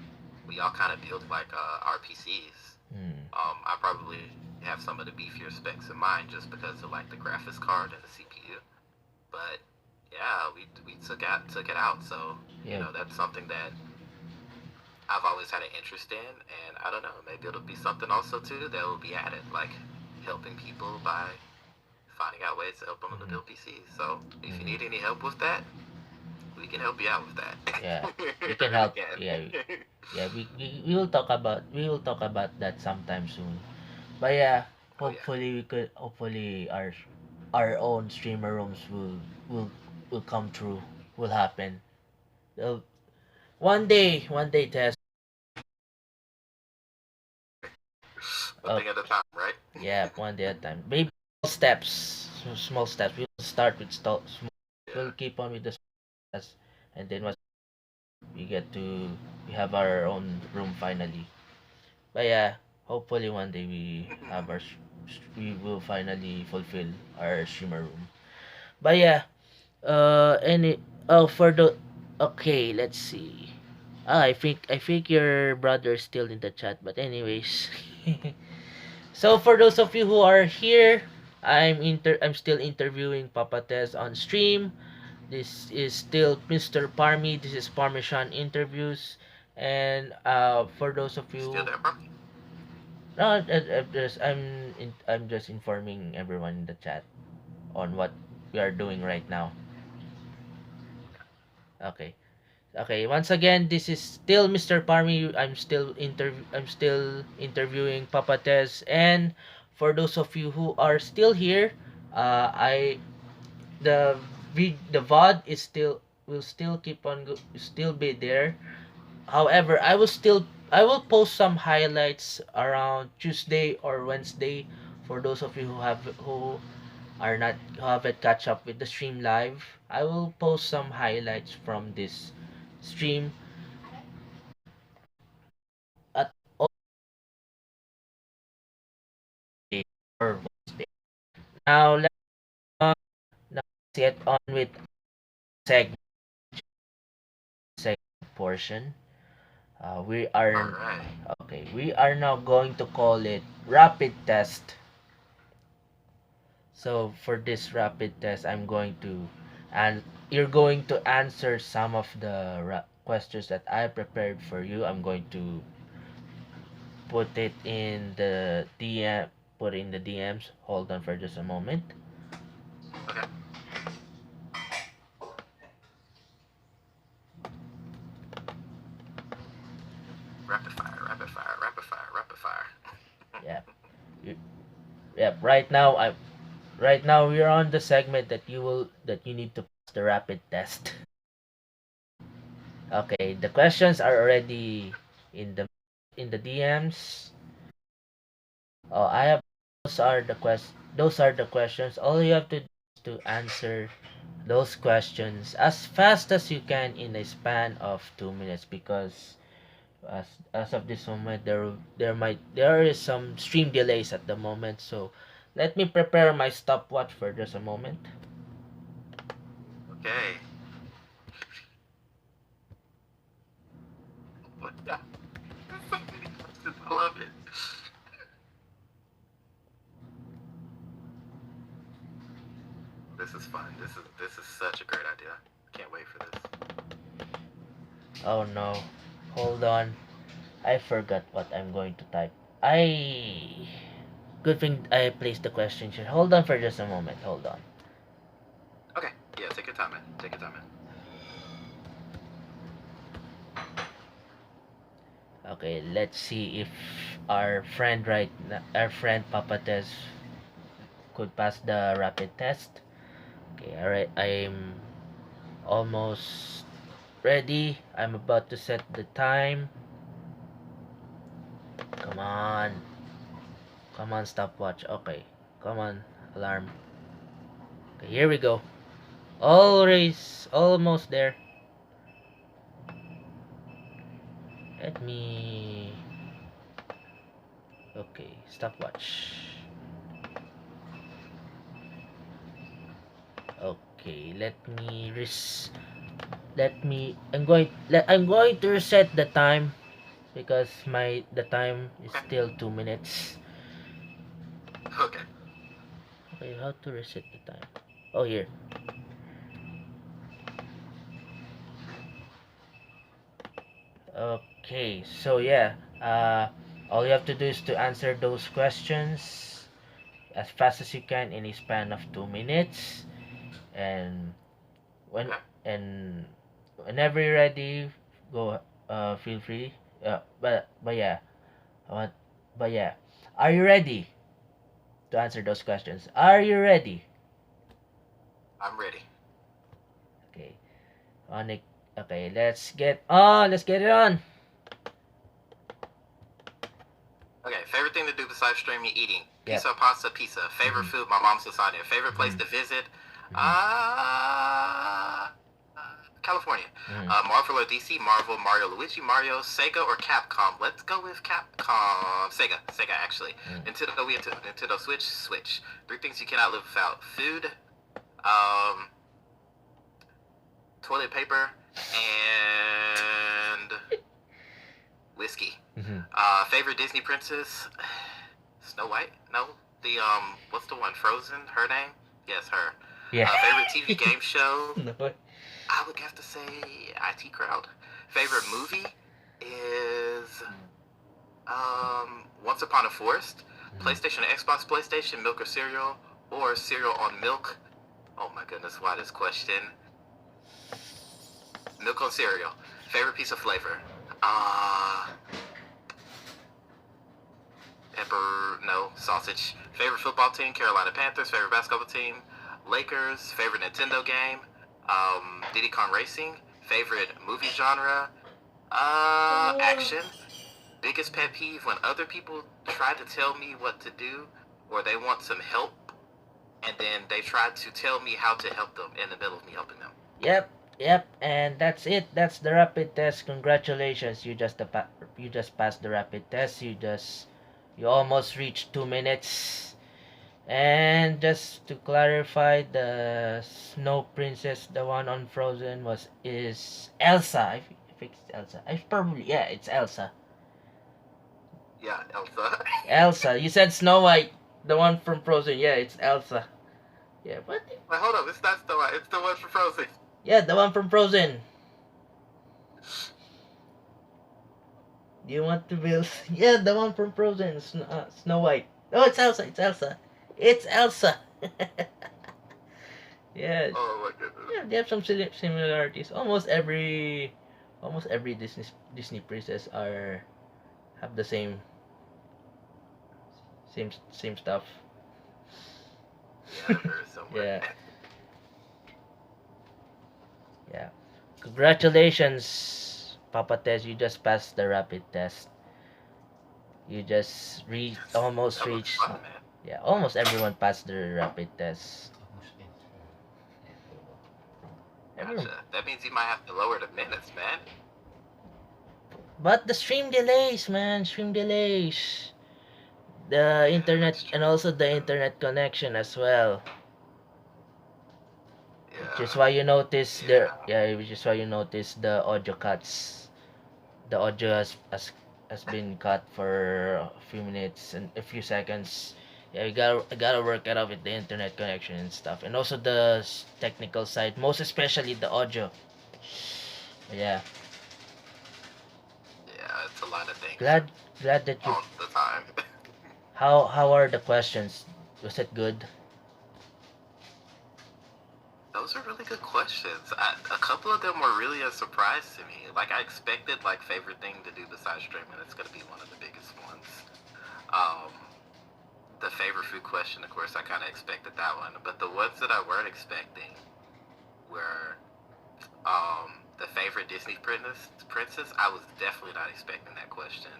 we all kind of build like our PCs. mm, I probably have some of the beefier specs in mind just because of like the graphics card and the CPU. But yeah, we took it out. So yeah. that's something that I've always had an interest in, and I don't know, maybe it'll be something also too that will be added, like helping people by finding out ways to help them to Mm-hmm. build PCs. So if you Mm-hmm. need any help with that, we can help you out with that. Yeah, we I can really help. can. Yeah, yeah. We will talk about that sometime soon. But yeah, Oh yeah. hopefully our own streamer rooms will will come true. Will happen. They'll, one day, Tess. One Uh, thing at a time, right? yeah, one day at a time. Baby steps, small steps. We'll start with small. Yeah. We'll keep on with the steps, and then once we get to we have our own room finally. But yeah, hopefully one day we will finally fulfill our streamer room. But yeah, any for the okay, let's see. I think your brother is still in the chat, but anyways. So for those of you who are here, I'm still interviewing Papa Tez on stream. This is still Mr. Parmy. This is Parmesan interviews. And for those of You still you, there, bro? no, I'm just informing everyone in the chat on what we are doing right now. Okay. Okay, once again, this is still Mr. Parmy. I'm still interviewing Papa Tez, and for those of you who are still here, I the VOD is still will still still be there. However, I will post some highlights around Tuesday or Wednesday for those of you who are not who haven't catch up with the stream live. I will post some highlights from this stream at all day or Wednesday. Now uh, now let's get on with segment segment portion. We All are right. okay. We are now going to call it rapid test. So for this rapid test, I'm going to and you're going to answer some of the questions that I prepared for you. I'm going to put it in the DM, put in the DMs. Hold on for just a moment. Okay. Rapid fire, rapid fire, rapid fire, rapid fire. Yeah, yep. Right now we're on the segment that you need to pass the rapid test. Okay, the questions are already in the DMs. Oh, I have those are the questions. All you have to do is to answer those questions as fast as you can in a span of 2 minutes because as of this moment there is some stream delays at the moment, so let me prepare my stopwatch for just a moment. Okay. What the? So many questions. I love it. This is fun. This is such a great idea. Can't wait for this. Oh no, hold on, I forgot what I'm going to type. I Good thing I placed the question here. Hold on for just a moment. Hold on. Okay. Yeah, take your time, man. Take your time, man. Okay, let's see if our friend Papa Tess could pass the rapid test. Okay, alright, I'm almost ready. I'm about to set the time. Come on. Come on, stopwatch. Okay. Come on, alarm. Okay, here we go. Almost there. Let me. Okay, stopwatch. Okay, I'm going to reset the time because my the time is Okay. still 2 minutes. Okay. Okay, how to reset the time? Oh, here. Okay, so yeah, all you have to do is to answer those questions as fast as you can in a span of 2 minutes, and when Okay. and whenever you're ready, go. Feel free. But yeah, I want. But yeah, are you ready to answer those questions? Are you ready? I'm ready. Okay, on it. Okay, let's get on. Let's get it on. Okay, favorite thing to do besides streaming eating? Yep. Pizza, pasta, pizza. Favorite Mhm. food? My mom's lasagna. Favorite place Mhm. to visit? Mhm. Uh, California. Mhm. Marvel or DC? Marvel, Mario, Luigi, Mario, Sega or Capcom? Let's go with Capcom. Sega actually. Mhm. Nintendo Switch, Switch. Three things you cannot live without: food, um, toilet paper, and whiskey. Mhm. Favorite Disney princess? Snow White? No. The what's the one? Frozen? Her name? Yes, her. Yeah. Favorite TV game show? No. I would have to say IT Crowd. Favorite movie is Once Upon a Forest. Mhm. PlayStation, Xbox, PlayStation, milk or cereal, or cereal on milk. Oh my goodness, why this question? Milk on cereal. Favorite piece of flavor? Uh Pepper, no, sausage. Favorite football team, Carolina Panthers. Favorite basketball team, Lakers. Favorite Nintendo game, Diddy Kong Racing. Favorite movie genre, action. Biggest pet peeve when other people try to tell me what to do or they want some help and then they try to tell me how to help them in the middle of me helping them. Yep, yep, and that's it. That's the rapid test. Congratulations, you just passed the rapid test. You almost reached 2 minutes. And just to clarify, the Snow Princess, the one on Frozen, is Elsa. I think it's Elsa. I probably yeah, it's Elsa. Yeah, Elsa. Elsa. You said Snow White, the one from Frozen. Yeah, it's Elsa. Yeah, what? Wait, hold up, it's not the one. It's the one for Frozen. Yeah, the one from Frozen. Do you want to build? Yeah, the one from Frozen, Snow White. Oh, it's Elsa. It's Elsa. It's Elsa. Yeah, Oh my goodness. yeah. They have some similarities. Almost every Disney princess are have the same stuff. Yeah, very similar. Yeah, yeah. Congratulations, Papa Tess. You just passed the rapid test. You just Yes, almost that was reached. fun, man. Yeah, almost everyone passed the rapid test. Everyone. Gotcha. That means you might have to lower the minutes, man. But the stream delays, man. Stream delays. The Yeah, internet that's true. and also the internet connection as well. Which is Yeah, why you notice there. yeah. Yeah, which is why you notice the audio cuts. The audio has been cut for a few minutes and a few seconds. Yeah, I gotta work it out with the internet connection and stuff, and also the technical side, most especially the audio. Yeah, Yeah, it's a lot of things glad glad that you. all the time. How are the questions? Was it good? Those are really good questions. A couple of them were really a surprise to me. Like I expected, like favorite thing to do besides streaming, it's gonna be one of the biggest ones. Um, the favorite food question, of course, I kind of expected that one, but the ones that I weren't expecting were the favorite Disney princess. I was definitely not expecting that question.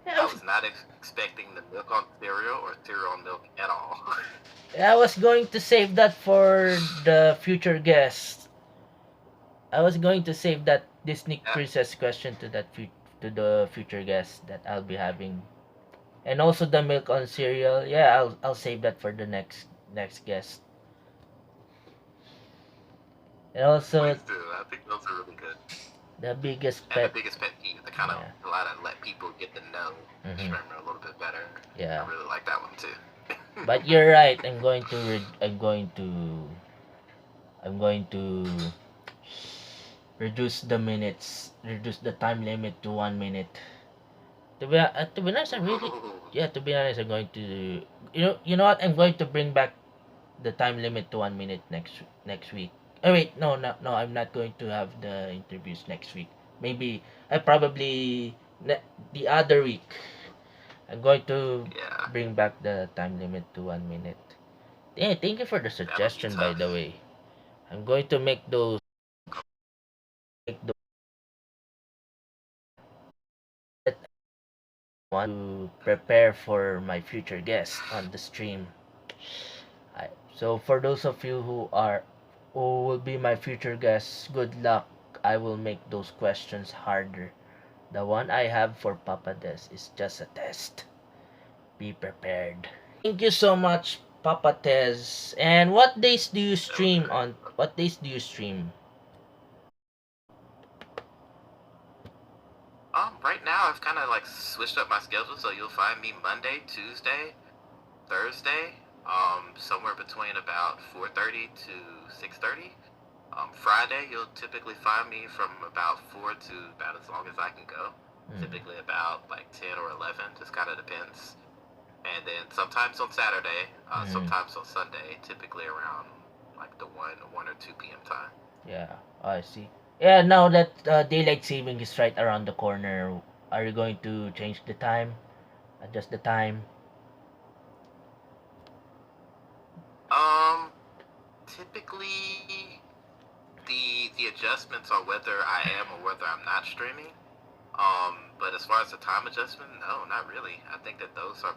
Yeah, I was not expecting the milk on cereal or cereal on milk at all. I was going to save that for the future guest. I was going to save that Disney Yeah, princess question to the future guest that I'll be having, and also the milk on cereal. Yeah, I'll save that for the next guest. And also please do. I think those are really good. the biggest And the pet. biggest pet peeve, to kind of Yeah. a lot of let people get to know Mhm. streamer a little bit better. Yeah. I really like that one too. But you're right. I'm going to reduce the minutes, reduce the time limit to 1 minute. To be honest, I'm really, Ooh, yeah. To be honest, I'm going to, you know what? I'm going to bring back the time limit to 1 minute next week. Oh wait, no, no, no. I'm not going to have the interviews next week. Maybe I probably the other week. I'm going to yeah, bring back the time limit to 1 minute. Yeah, thank you for the that'll be suggestion, by the tough. way. I'm going to make those that I want to prepare for my future guest on the stream. So for those of you who will be my future guests, good luck. I will make those questions harder. The one I have for Papa Des is just a test. Be prepared. Thank you so much, Papa Tez. And what days do you That was stream great. on? What days do you stream? Right now I've kind of like switched up my schedule, so you'll find me Monday, Tuesday, Thursday, somewhere between about 4:30 to 6:30. Friday you'll typically find me from about 4 to about as long as I can go. Hmm. Typically about like 10 or 11, just kind of depends. And then sometimes on Saturday, Hmm. sometimes on Sunday, typically around like the 1 or 2 p.m. time. Yeah, I see. Yeah, now that daylight saving is right around the corner, are you going to change the time? Adjust the time? Um, Typically the adjustments are whether I am or whether I'm not streaming. But as far as the time adjustment, no, not really. I think that those are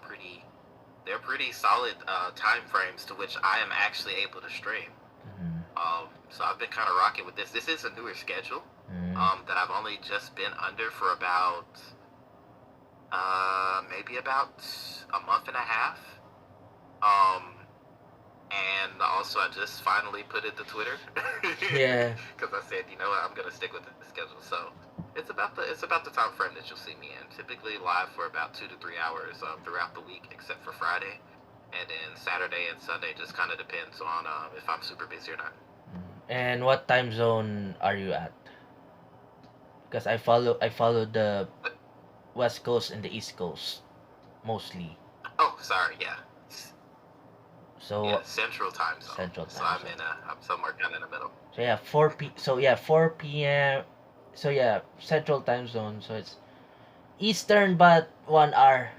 they're pretty solid time frames to which I am actually able to stream. Hmm. So I've been kind of rocking with this. This is a newer schedule Hmm. that I've only just been under for about maybe about a month and a half. Um, and also I just finally put it to Twitter Yeah. because I said, you know what, I'm gonna stick with the schedule. So it's about the time frame that you'll see me in. Typically live for about 2 to 3 hours throughout the week, except for Friday, and then Saturday and Sunday just kind of depends on if I'm super busy or not. And what time zone are you at? Because I follow the But West Coast and the East Coast mostly. oh, sorry, yeah, yeah, So Central Time Zone. Central So time zone. I'm somewhere kind of in the middle. So yeah, 4 p.m. So yeah, Central time zone. So it's Eastern, but 1 hour.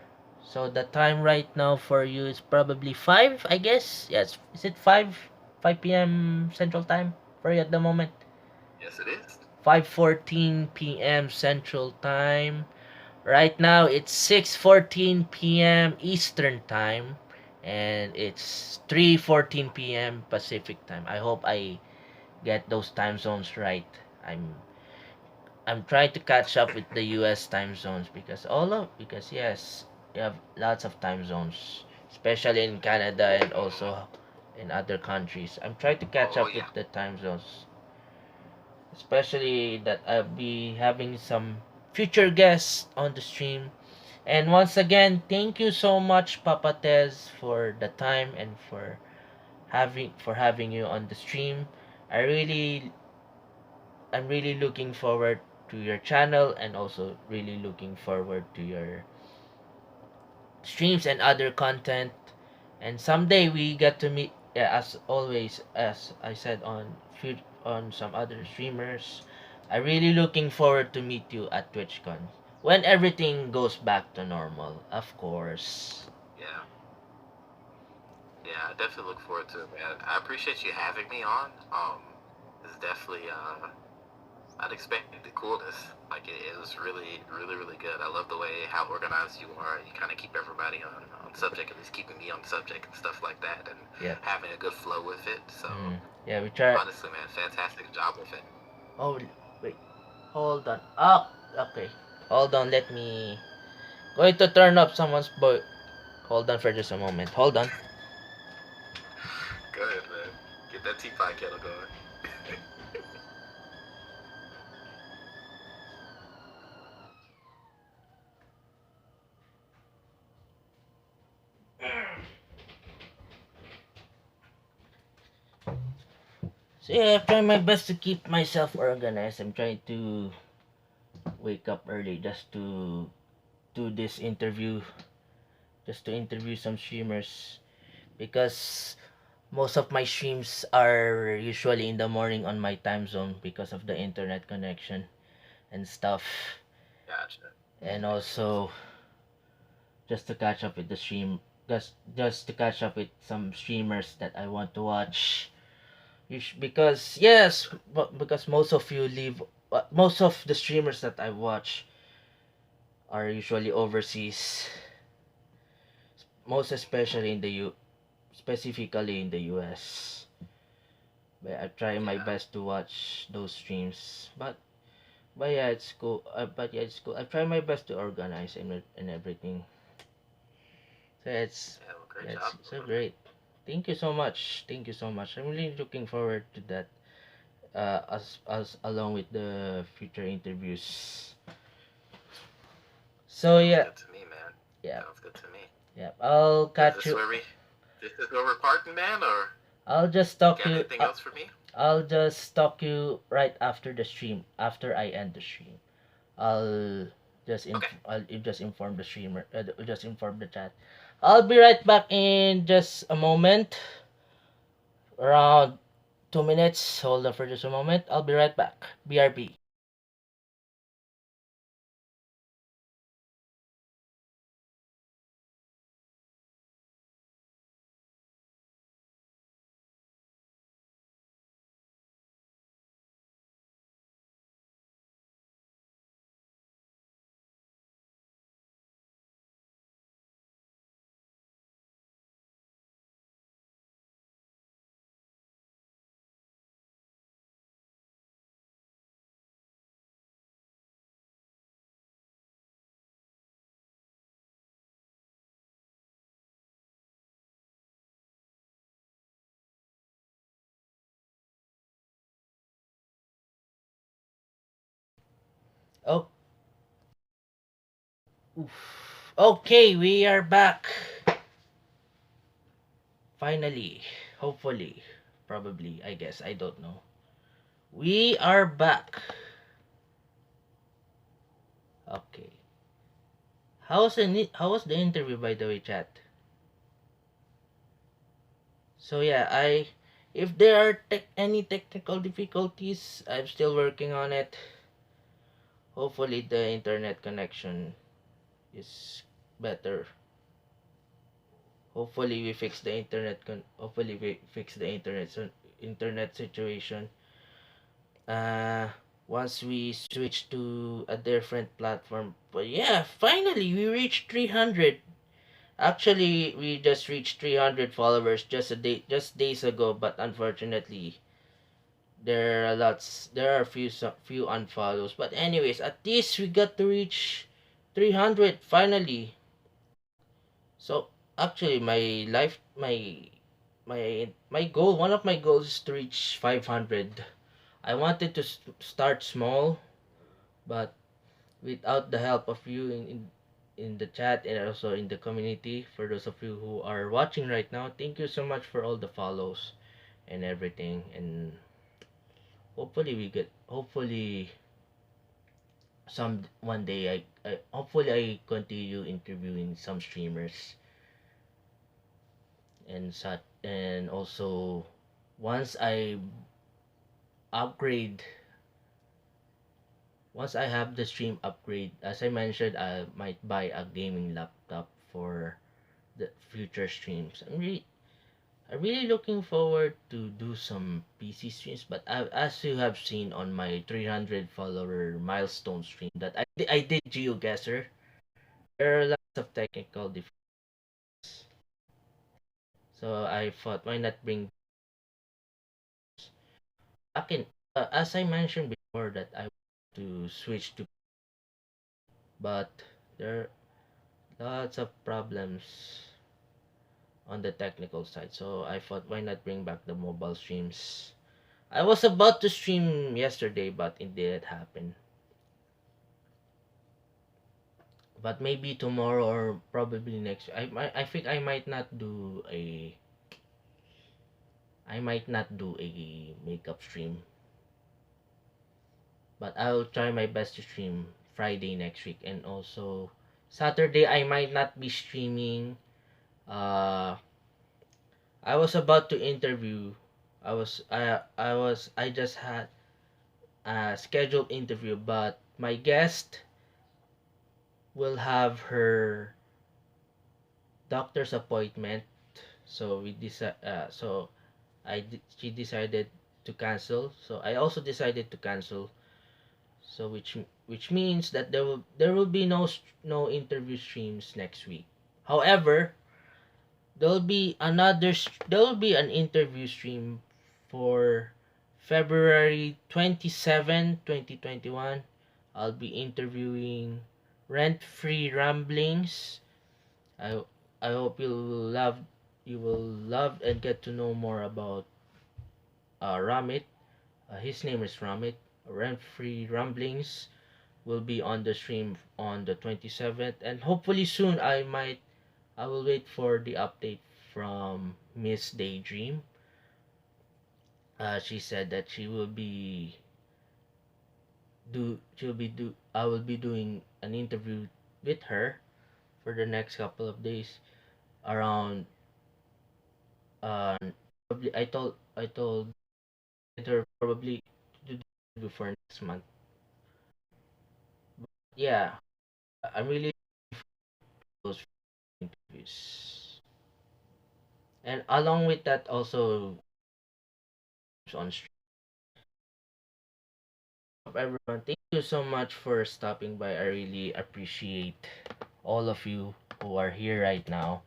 So the time right now for you is probably 5, I guess. Yes, is it 5 p.m. Central time for you at the moment? Yes, it is. 5:14 p.m. Central time. Right now it's 6:14 p.m. Eastern time, and it's 3:14 p.m. Pacific time. I hope I get those time zones right. I'm I'm trying to catch up with the US time zones because yes, you have lots of time zones, especially in Canada and Mm-hmm. also in other countries. I'm trying to catch Oh up with yeah. the time zones, especially that I'll be having some future guests on the stream. And once again, thank you so much, Papa Tez, for the time and for having you on the stream. I really I'm really looking forward to your channel and also really looking forward to your streams and other content. And someday we get to meet, yeah, as always, as I said on some other streamers. I really looking forward to meet you at TwitchCon when everything goes back to normal, of course. Yeah. Yeah, I definitely look forward to it, man. I appreciate you having me on. This is definitely unexpected coolness. Like it was really, really, really good. I love the way how organized you are. You kind of keep everybody on subject, at least keeping me on subject and stuff like that, and Yeah. having a good flow with it. So Yeah, we try. honestly, man, fantastic job with it. Oh, wait. Hold on. Oh, okay. Hold on. Let me. Going to turn up someone's boy. Hold on for just a moment. Hold on. Go ahead, man. Get that teapot kettle going. So yeah, I'm trying my best to keep myself organized. I'm trying to wake up early just to do this interview, just to interview some streamers because most of my streams are usually in the morning on my time zone because of the internet connection and stuff. Gotcha. And Makes sense. also just to catch up with the stream, just to catch up with some streamers that I want to watch. Because yes, because most of you live, most of the streamers that I watch are usually overseas, most especially in the specifically in the US. But I try my Yeah. best to watch those streams. But yeah, it's cool. But yeah, it's cool. I try my best to organize and everything. So Yeah. Well, great yeah, job, it's so brother. great. Thank you so much. Thank you so much. I'm really looking forward to that. As along with the future interviews. So Sounds yeah, good to me, man. yeah, Sounds good to me. yeah. I'll Is catch this you. where we? This is where we're parting, man, or I'll just you talk got you. anything else for me? I'll just talk you right after the stream. After I end the stream, I'll Okay. I'll just inform the streamer. Just inform the chat. I'll be right back in just a moment. Around 2 minutes. Hold on for just a moment. I'll be right back. BRB. Oh, oof. Okay, we are back. Finally, hopefully, probably, I guess, I don't know. We are back. Okay. How was the interview, by the way, chat? So yeah, I if there are any technical difficulties, I'm still working on it. Hopefully the internet connection is better. Hopefully we fix the internet situation. Uh once we switch to a different platform. But yeah, finally we reached 300. Actually, we just reached 300 followers just days ago, but unfortunately, there are few unfollows. But anyways, at least we got to reach 300 finally. So, actually my goal, one of my goals is to reach 500. I wanted to start small, but without the help of you in the chat and also in the community, for those of you who are watching right now, thank you so much for all the follows and everything. And hopefully some one day I hopefully I continue interviewing some streamers and such. And also once upgrade once I have the stream upgrade, as I mentioned, I might buy a gaming laptop for the future streams. I'm really looking forward to do some PC streams. But as you have seen on my 300 follower milestone stream that I did GeoGuessr, there are lots of technical difficulties. So I thought, why not bring back in? As I mentioned before, that I want to switch to, but there are lots of problems on the technical side. So I thought, why not bring back the mobile streams? I was about to stream yesterday, but it didn't happen. But maybe tomorrow or probably next. I think I might not do a. I might not do a makeup stream, but I'll try my best to stream Friday next week, and also Saturday I might not be streaming. Uh, I was about to interview. I just had a scheduled interview, but my guest will have her doctor's appointment. So she decided to cancel. So I also decided to cancel. So which means that there will be no interview streams next week. However, there will be an interview stream for February 27, 2021. I'll be interviewing Rent Free Ramblings. I I hope you will love and get to know more about Ramit. His name is Ramit. Rent Free Ramblings will be on the stream on the 27th, and hopefully soon I will wait for the update from Miss Daydream. She said that she'll be do I will be doing an interview with her for the next couple of days around uh probably I told her probably to do the interview for next month. Yeah, I'm really those interviews. And along with that also on stream. Everyone, thank you so much for stopping by. I really appreciate all of you who are here right now.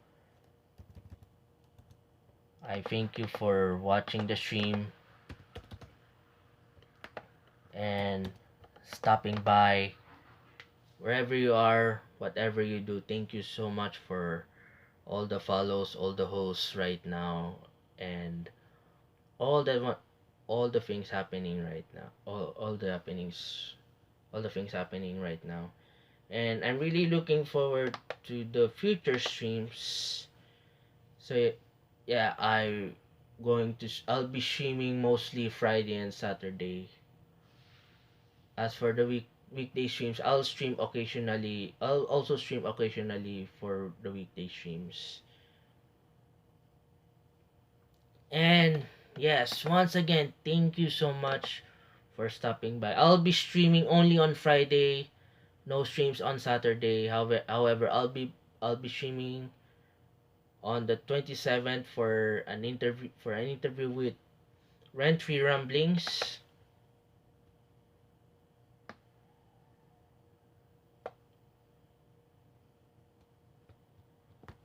I thank you for watching the stream and stopping by wherever you are, whatever you do. Thank you so much for all the follows, all the hosts right now, and all the all the things happening right now. All the things happening right now. And I'm really looking forward to the future streams. So yeah, I'll be streaming mostly Friday and Saturday. As for the weekday streams, I'll also stream occasionally for the weekday streams. And yes, once again, thank you so much for stopping by. I'll be streaming only on Friday, no streams on Saturday. However, I'll be streaming on the 27th for an interview with Rent Free Rumblings.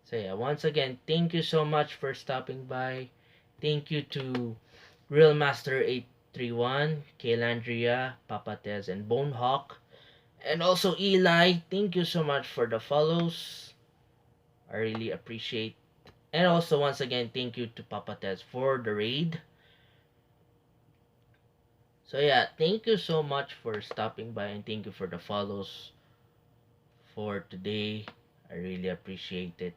So yeah, once again, thank you so much for stopping by. Thank you to Real Master 831, Kaylandria, Papatez, and Bonehawk. And also Eli, thank you so much for the follows. I really appreciate. And also once again, thank you to Papatez for the raid. So yeah, thank you so much for stopping by, and thank you for the follows for today. I really appreciate it,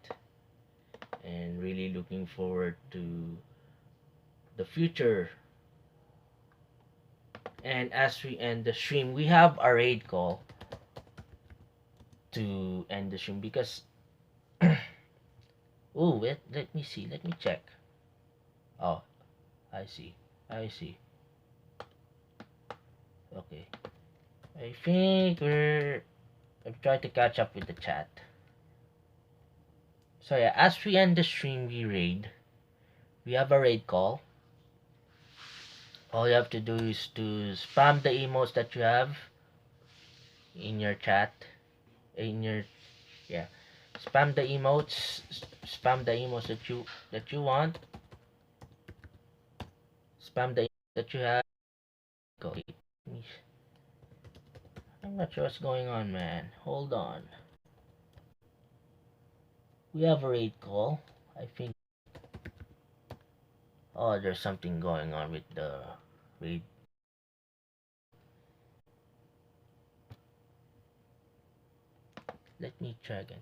and really looking forward to the future. And as we end the stream, we have a raid call to end the stream because oh wait, let me see, let me check. Oh, I see. I see. Okay. I think I'm trying to catch up with the chat. So yeah, as we end the stream, we have a raid call. All you have to do is to spam the emotes that you have in your chat, in your yeah, spam the emotes, that you want, spam the emotes that you have. Go. I'm not sure what's going on, man. Hold on. We have a raid call. I think. Oh, there's something going on with the raid. Let me try again.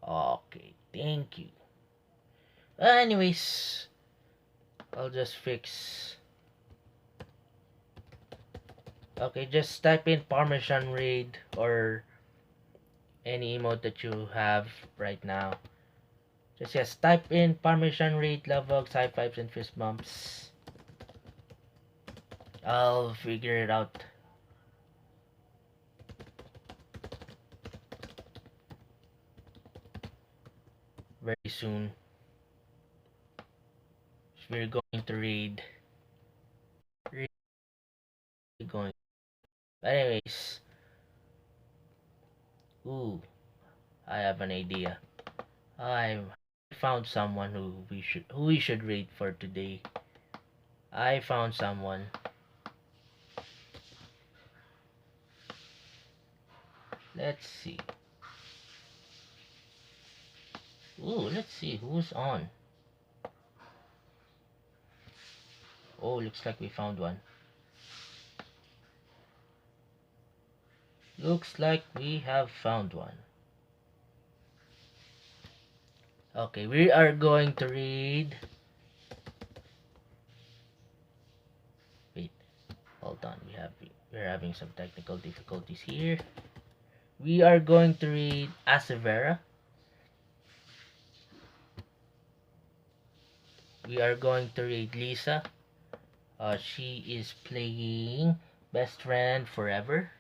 Oh, okay. Thank you. Anyways, I'll just fix. Okay, just type in Parmesan Raid or any emote that you have right now. Just yes, type in Parmesan Raid, love hugs, high fives, and fist bumps. I'll figure it out very soon. We're going to read. Really going. Anyways, ooh, I have an idea. I found someone who we should read for today. I found someone. Let's see. Ooh, let's see who's on. Oh, looks like we found one. Looks like we have found one. Okay, we are going to read. Wait, hold on. We're having some technical difficulties here. We are going to read Asevera. We are going to read Lisa. She is playing Best Friend Forever.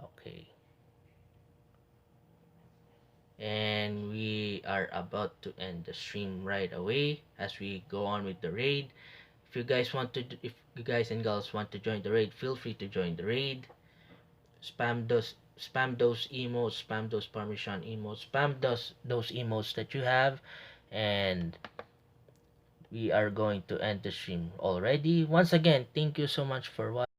Okay. And we are about to end the stream right away as we go on with the raid. If you guys and girls want to join the raid, feel free to join the raid. Spam those emotes, spam those Parmesan emotes, spam those emotes that you have, and we are going to end the stream already. Once again, thank you so much for watching.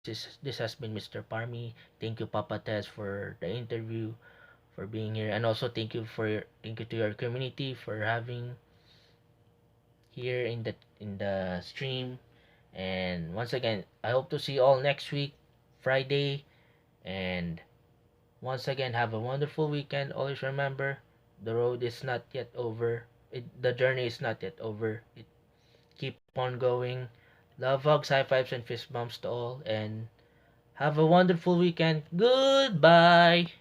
This has been Mr. Parmy. Thank you, Papa Tess, for the interview, for being here, and also thank you to your community for having here in the stream. And once again, I hope to see you all next week, Friday. And once again, have a wonderful weekend. Always remember, the road is not yet over. The journey is not yet over. Keep on going. Love, hugs, high fives, and fist bumps to all. And have a wonderful weekend. Goodbye.